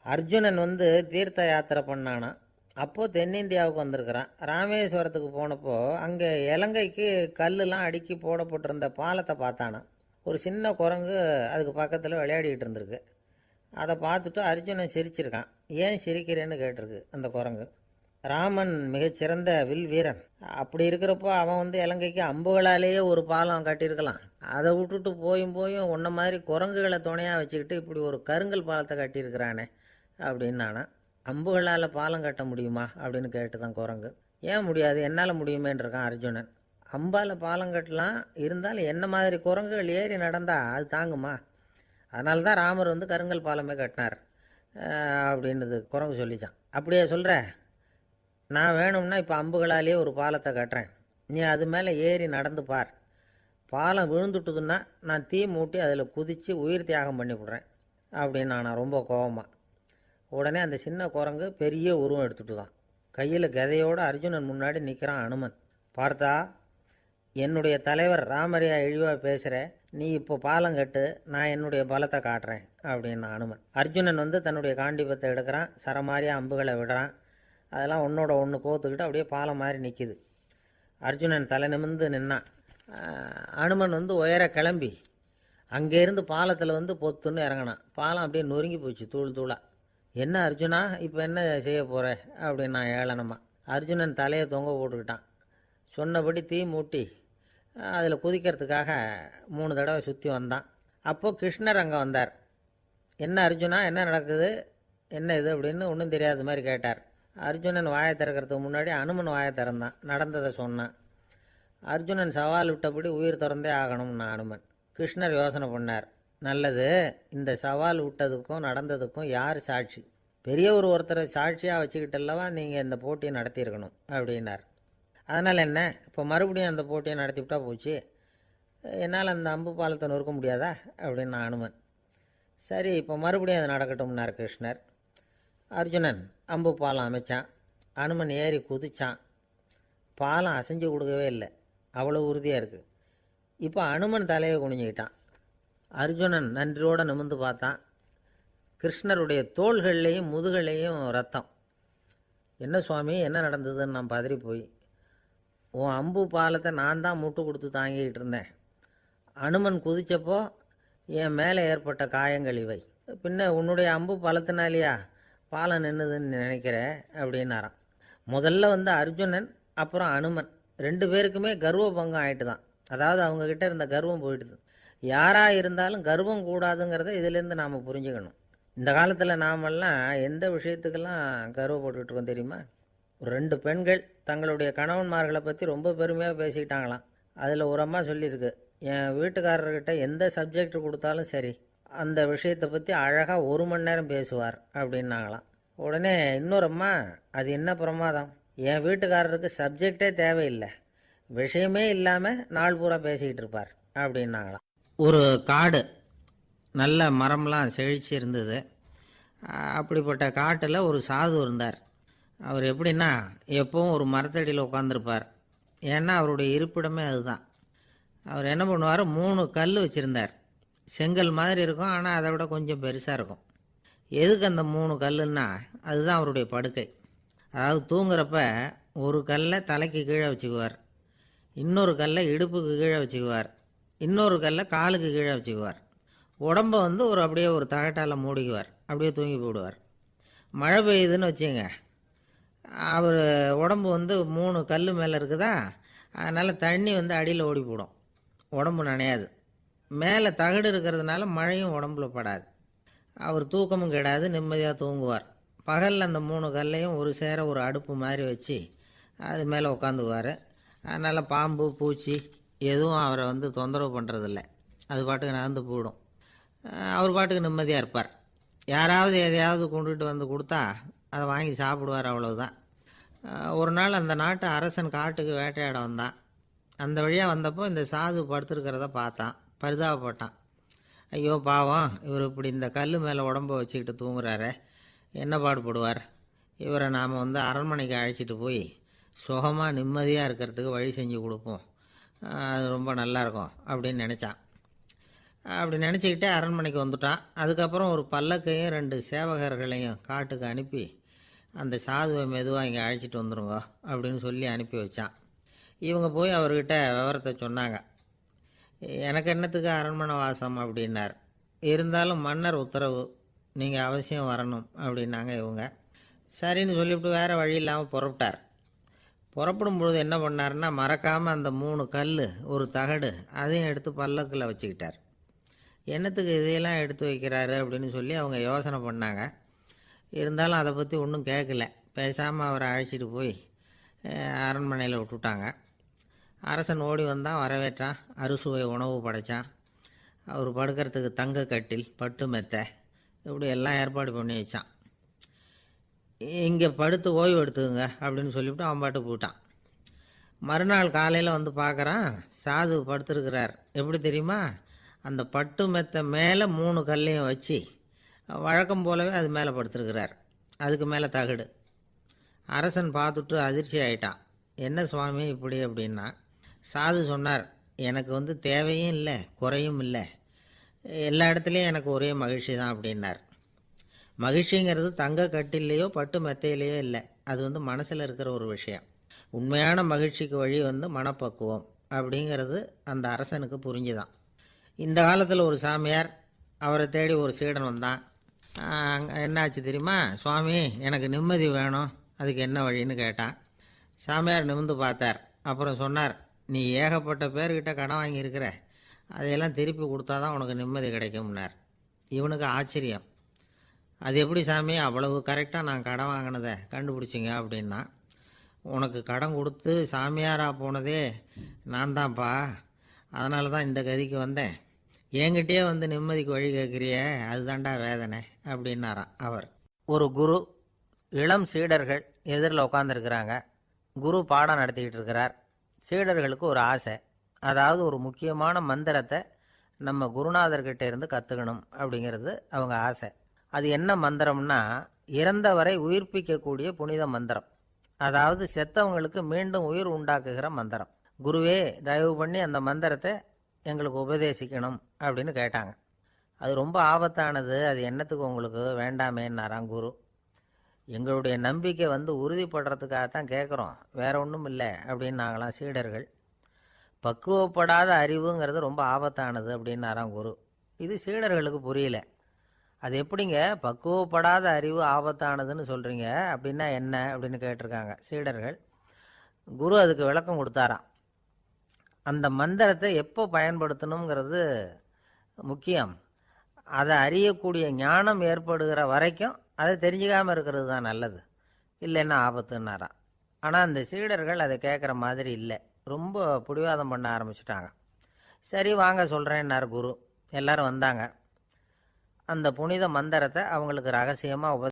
அர்ஜுனன் வந்து தீர்த்த யாத்திரை பண்ணானா. அப்போது தென்னிந்தியாவுக்கு வந்திருக்கிறான். ராமேஸ்வரத்துக்கு போனப்போ அங்கே இலங்கைக்கு கல்லுலாம் அடுக்கி போடப்பட்டிருந்த பாலத்தை பார்த்தானா. ஒரு சின்ன குரங்கு அதுக்கு பக்கத்தில் விளையாடிக்கிட்டு இருந்திருக்கு. அதை பார்த்துட்டு அர்ஜுனன் சிரிச்சிருக்கான். ஏன் சிரிக்கிறேன்னு கேட்டிருக்கு அந்த குரங்கு. ராமன் மிகச்சிறந்த வில் வீரன். அப்படி இருக்கிறப்போ அவன் வந்து இலங்கைக்கு அம்புகளாலேயே ஒரு பாலம் கட்டியிருக்கலாம். அதை விட்டுட்டு போயும் உன்ன மாதிரி குரங்குகளை துணையாக வச்சுக்கிட்டு இப்படி ஒரு கருங்கல் பாலத்தை கட்டியிருக்கிறானே அப்படின்னு நானா. அம்புகளால் பாலம் கட்ட முடியுமா அப்படின்னு கேட்டு தான் குரங்கு. ஏன் முடியாது, என்னால் முடியுமேன்றிருக்கான் அர்ஜுனன். அம்பால் பாலம் கட்டலாம், இருந்தாலும் என்ன மாதிரி குரங்குகள் ஏறி நடந்தா அது தாங்குமா? அதனால தான் ராமர் வந்து கருங்கல் பாலமே கட்டினார் அப்படின்றது குரங்கு சொல்லிச்சான். அப்படியே சொல்கிற, நான் வேணும்னா இப்போ அம்புகளாலேயே ஒரு பாலத்தை கட்டுறேன், நீ அது மேலே ஏறி நடந்து பார். பாலம் விழுந்துட்டுதுன்னா நான் தீ மூட்டி அதில் குதித்து உயிர் தியாகம் பண்ணி விட்றேன் அப்படின்னு நான் ரொம்ப கோபமாக. உடனே அந்த சின்ன குரங்கு பெரிய உருவம் எடுத்துட்டு தான் கையில் கதையோடு அர்ஜுனன் முன்னாடி நிற்கிறான் அனுமன். பார்த்தா, என்னுடைய தலைவர் ராமரையா இழிவாக பேசுகிற, நீ இப்போ பாலம் கட்டு, நான் என்னுடைய பலத்தை காட்டுறேன் அப்படின்னு அனுமன். அர்ஜுனன் வந்து தன்னுடைய காண்டிபத்தை எடுக்கிறான், சரமாரியாக அம்புகளை விடுறான். அதெல்லாம் ஒன்றோட ஒன்று கோத்துக்கிட்டு அப்படியே பாலம் மாதிரி நிற்கிது. அர்ஜுனன் தலை நிமிர்ந்து நின்னான். அனுமன் வந்து உயர கிளம்பி அங்கேருந்து பாலத்தில் வந்து பொத்துன்னு இறங்கினான். பாலம் அப்படியே நொறுங்கி போச்சு தூள் தூளாக. என்ன அர்ஜுனா, இப்போ என்ன செய்ய போகிற அப்படின்னு நான் ஏளனமா. அர்ஜுனன் தலையை தொங்க போட்டுக்கிட்டான். சொன்னபடி தீ மூட்டி அதில் குதிக்கிறதுக்காக 3 தடவை சுற்றி வந்தான். அப்போது கிருஷ்ணர் அங்கே வந்தார். என்ன அர்ஜுனா, என்ன நடக்குது, என்ன இது அப்படின்னு ஒன்றும் தெரியாத மாதிரி கேட்டார். அர்ஜுனன் வாயை திறக்கிறதுக்கு முன்னாடி அனுமன் வாயை திறந்தான், நடந்ததை சொன்னான். அர்ஜுனன் சவால் விட்டபடி உயிர் திறந்தே ஆகணும்னா அனுமன். கிருஷ்ணர் யோசனை பண்ணார். நல்லது, இந்த சவால் விட்டதுக்கும் நடந்ததுக்கும் யார் சாட்சி? பெரிய ஒருத்தரை சாட்சியாக வச்சுக்கிட்டல்லவா நீங்கள் இந்த போட்டியை நடத்தியிருக்கணும் அப்படின்னார். அதனால் என்ன, இப்போ மறுபடியும் அந்த போட்டியை நடத்திவிட்டா போச்சு, என்னால் அந்த அம்பு பாலத்தை நொறுக்க முடியாதா அப்படின்னு அனுமன். சரி, இப்போ மறுபடியும் அது நடக்கட்டும்னார் கிருஷ்ணர். அர்ஜுனன் அம்பு பாலம் அமைச்சான். அனுமன் ஏறி குதிச்சான். பாலம் அசைஞ்சு கொடுக்கவே இல்லை, அவ்வளோ உறுதியாக இருக்குது. இப்போ அனுமன் தலையை குனிஞ்சிக்கிட்டான். அர்ஜுனன் நன்றியோடு நிமிர்ந்து பார்த்தான். கிருஷ்ணருடைய தோள்கள்லேயும் முதுகள்லேயும் ரத்தம். என்ன சுவாமி, என்ன நடந்ததுன்னு நான் பதறி போய், உன் அம்பு பாலத்தை நான் தான் முட்டு கொடுத்து தாங்கிக்கிட்டு இருந்தேன். அனுமன் குதித்தப்போ என் மேலே ஏற்பட்ட காயங்கள் இவை. பின்ன உன்னுடைய அம்பு பாலத்தினாலேயா பாலம் நின்றுதுன்னு நினைக்கிற அப்படின்னாரான். முதல்ல வந்து அர்ஜுனன், அப்புறம் அனுமன் 2 பேருக்குமே கர்வ பங்கம் ஆகிட்டு தான். அதாவது அவங்கக்கிட்ட இருந்த கர்வம் போயிட்டுது. யாராக இருந்தாலும் கர்வம் கூடாதுங்கிறத இதிலேருந்து நாம் புரிஞ்சுக்கணும். இந்த காலத்தில் நாமெல்லாம் எந்த விஷயத்துக்கெல்லாம் கர்வப்பட்டுக்கிட்டு இருக்கோம் தெரியுமா? 2 பெண்கள் தங்களுடைய கணவன்மார்களை பற்றி ரொம்ப பெருமையாக பேசிக்கிட்டாங்களாம். அதில் ஒரு அம்மா சொல்லியிருக்கு, என் வீட்டுக்காரர்கிட்ட எந்த சப்ஜெக்ட் கொடுத்தாலும் சரி அந்த விஷயத்தை பற்றி அழகாக 1 மணி நேரம் பேசுவார் அப்படின்னாங்களாம். உடனே இன்னொரு அம்மா, அது என்ன பிரமாதம், என் வீட்டுக்காரருக்கு சப்ஜெக்டே தேவையில்லை, விஷயமே இல்லாமல் நாள் பூரா பேசிக்கிட்டு இருப்பார் அப்படின்னாங்களாம். ஒரு காடு, நல்ல மரம்லாம் செழிச்சு இருந்தது. அப்படிப்பட்ட காட்டில் ஒரு சாது இருந்தார். அவர் எப்படின்னா எப்பவும் ஒரு மரத்தடியில் உட்காந்துருப்பார். ஏன்னா அவருடைய இருப்பிடமே அதுதான். அவர் என்ன பண்ணுவார், 3 கல் வச்சுருந்தார். செங்கல் மாதிரி இருக்கும், ஆனால் அதை விட கொஞ்சம் பெருசாக இருக்கும். எதுக்கு அந்த 3 கல்லுன்னா அதுதான் அவருடைய படுக்கை. அதாவது தூங்குறப்ப ஒரு கல்லை தலைக்கு கீழே வச்சுக்குவார், இன்னொரு கல்லை இடுப்புக்கு கீழே வச்சுக்குவார், இன்னொரு கல்லை காலுக்கு கீழே வச்சுக்குவார். உடம்பை ஒரு அப்படியே ஒரு தகட்டால் மூடிக்குவார், அப்படியே தூங்கி போடுவார். மழை பெய்யுதுன்னு வச்சுங்க, அவர் உடம்பு 3 கல் மேலே இருக்குதா, அதனால் தண்ணி அடியில் ஓடி போடும், உடம்பு நனையாது. மேலே தகடு இருக்கிறதுனால மழையும் உடம்புல படாது. அவர் தூக்கமும் கெடாது, நிம்மதியாக தூங்குவார். பகலில் அந்த 3 கல்லையும் ஒரு சேர ஒரு அடுப்பு மாதிரி வச்சு அது மேலே உட்காந்துக்குவார். அதனால் பாம்பு பூச்சி எதுவும் அவரை தொந்தரவு பண்ணுறதில்ல, அது பாட்டுக்கு நடந்து போயிடும். அவர் பாட்டுக்கு நிம்மதியாக இருப்பார். யாராவது எதையாவது கொண்டுகிட்டு கொடுத்தா அதை வாங்கி சாப்பிடுவார், அவ்வளவுதான். ஒரு நாள் அந்த நாட்டு அரசன் காட்டுக்கு வேட்டையாட வந்தான். அந்த வழியாக வந்தப்போ இந்த சாது படுத்துருக்கிறத பார்த்தான், பரிதாபப்பட்டான். ஐயோ பாவம், இவர் இப்படி இந்த கல் மேலே உடம்ப வச்சுக்கிட்டு தூங்குறாரு, என்ன பாடுபடுவார், இவரை நாம் அரண்மனைக்கு அழைச்சிட்டு போய் சுகமாக நிம்மதியாக இருக்கிறதுக்கு வழி செஞ்சு கொடுப்போம், அது ரொம்ப நல்லாயிருக்கும் அப்படின்னு நினச்சான். அப்படி நினச்சிக்கிட்டே அரண்மனைக்கு வந்துட்டான். அதுக்கப்புறம் ஒரு பல்லக்கையும் 2 சேவகர்களையும் காட்டுக்கு அனுப்பி அந்த சாதுவை மெதுவாக இங்கே அழைச்சிட்டு வந்துடுங்க அப்படின்னு சொல்லி அனுப்பி வச்சான். இவங்க போய் அவர்கிட்ட விவரத்தை சொன்னாங்க. எனக்கு என்னத்துக்கு அரண்மனை வாசம் அப்படின்னார். இருந்தாலும் மன்னர் உத்தரவு, நீங்கள் அவசியம் வரணும் அப்படின்னாங்க இவங்க. சரின்னு சொல்லிவிட்டு வேறு வழி இல்லாமல் புறப்பட்டார். புறப்படும் பொழுது என்ன பண்ணார்னா, மறக்காமல் அந்த 3 கல் ஒரு தகடு அதையும் எடுத்து பல்லக்கில் வச்சுக்கிட்டார். என்னத்துக்கு இதையெல்லாம் எடுத்து வைக்கிறாரு அப்படின்னு சொல்லி அவங்க யோசனை பண்ணாங்க. இருந்தாலும் அதை பற்றி ஒன்றும் கேட்கல. பேசாமல் அவரை அழைச்சிட்டு போய் அரண்மனையில் விட்டுட்டாங்க. அரசன் ஓடி வந்தான், வரவேற்றான், அறுசுவை உணவு படைத்தான். அவர் படுக்கிறதுக்கு தங்க கட்டில், பட்டு மெத்தை, இப்படி எல்லாம் ஏற்பாடு பண்ணி வச்சான். இங்கே படுத்து ஓய்வு எடுத்துக்குங்க அப்படின்னு சொல்லிவிட்டு அவன் பாட்டு போயிட்டான். மறுநாள் காலையில் பார்க்குறான், சாது படுத்துருக்கிறார். எப்படி தெரியுமா, அந்த பட்டு மெத்தை மேலே 3 கல்லையும் வச்சு வழக்கம் போலவே அது மேலே படுத்துருக்கிறார். அதுக்கு மேலே தகடு. அரசன் பார்த்துட்டு அதிர்ச்சி ஆயிட்டான். என்ன சுவாமி இப்படி அப்படின்னா, சாது சொன்னார், எனக்கு தேவையும் இல்லை குறையும் இல்லை, எல்லா இடத்துலையும் எனக்கு ஒரே மகிழ்ச்சி தான் அப்படின்னார். மகிழ்ச்சிங்கிறது தங்க கட்டிலேயோ பட்டு மெத்தையிலையோ இல்லை, அது மனசில் இருக்கிற ஒரு விஷயம். உண்மையான மகிழ்ச்சிக்கு வழி மனப்பக்குவம் அப்படிங்கிறது அந்த அரசனுக்கு புரிஞ்சுதான். இந்த காலத்தில் ஒரு சாமியார், அவரை தேடி ஒரு சீடன் வந்தான். என்னாச்சு தெரியுமா, சுவாமி எனக்கு நிம்மதி வேணும், அதுக்கு என்ன வழின்னு கேட்டான். சாமியார் நிமிர்ந்து பார்த்தார். அப்புறம் சொன்னார், நீ ஏகப்பட்ட பேர்கிட்ட கடன் வாங்கியிருக்கிற, அதையெல்லாம் திருப்பி கொடுத்தா தான் உனக்கு நிம்மதி கிடைக்கும்னார். இவனுக்கு ஆச்சரியம். அது எப்படி சாமி, அவ்வளவு கரெக்டாக நான் கடன் வாங்கினதை கண்டுபிடிச்சிங்க அப்படின்னா, உனக்கு கடன் கொடுத்து சாமியாராக போனதே நான் தான்ப்பா, அதனால தான் இந்த கதிக்கு வந்தேன். என்கிட்டயே நிம்மதிக்கு வழி கேட்குறிய, அதுதான்டா வேதனை அப்படின்னாராம் அவர். ஒரு குரு, இளம் சீடர்கள் எதிரில் உட்காந்துருக்கிறாங்க. குரு பாடம் நடத்திக்கிட்டு இருக்கிறார். சீடர்களுக்கு ஒரு ஆசை, அதாவது ஒரு முக்கியமான மந்திரத்தை நம்ம குருநாதர்கிட்ட இருந்து கற்றுக்கணும் அப்படிங்கிறது அவங்க ஆசை. அது என்ன மந்திரம்னா, இறந்தவரை உயிர்ப்பிக்கக்கூடிய புனித மந்திரம், அதாவது செத்தவங்களுக்கு மீண்டும் உயிர் உண்டாக்குகிற மந்திரம். குருவே தயவு பண்ணி அந்த மந்திரத்தை எங்களுக்கு உபதேசிக்கணும் அப்படின்னு கேட்டாங்க. அது ரொம்ப ஆபத்தானது, அது என்னத்துக்கு உங்களுக்கு வேண்டாமேன்னாராம் குரு. எங்களுடைய நம்பிக்கை உறுதிப்படுறதுக்காகத்தான் கேட்குறோம், வேற ஒன்றும் இல்லை அப்படின்னாங்களாம் சீடர்கள். பக்குவப்படாத அறிவுங்கிறது ரொம்ப ஆபத்தானது அப்படின்னாராம் குரு. இது சீடர்களுக்கு புரியல. அது எப்படிங்க பக்குவப்படாத அறிவு ஆபத்தானதுன்னு சொல்கிறீங்க, அப்படின்னா என்ன அப்படின்னு கேட்டிருக்காங்க சீடர்கள். குரு அதுக்கு விளக்கம் கொடுத்தாராம். அந்த மந்திரத்தை எப்போ பயன்படுத்தணுங்கிறது முக்கியம், அதை அறியக்கூடிய ஞானம் ஏற்படுகிற வரைக்கும் அதை தெரிஞ்சுக்காமல் இருக்கிறது தான் நல்லது, இல்லைன்னா ஆபத்துன்னாராம். ஆனால் அந்த சீடர்கள் அதை கேட்குற மாதிரி இல்லை. ரொம்ப பிடிவாதம் பண்ண ஆரம்பிச்சிட்டாங்க. சரி வாங்க சொல்கிறேன்னார் குரு. எல்லாரும் வந்தாங்க. அந்த புனித மந்திரத்தை அவங்களுக்கு ரகசியமாக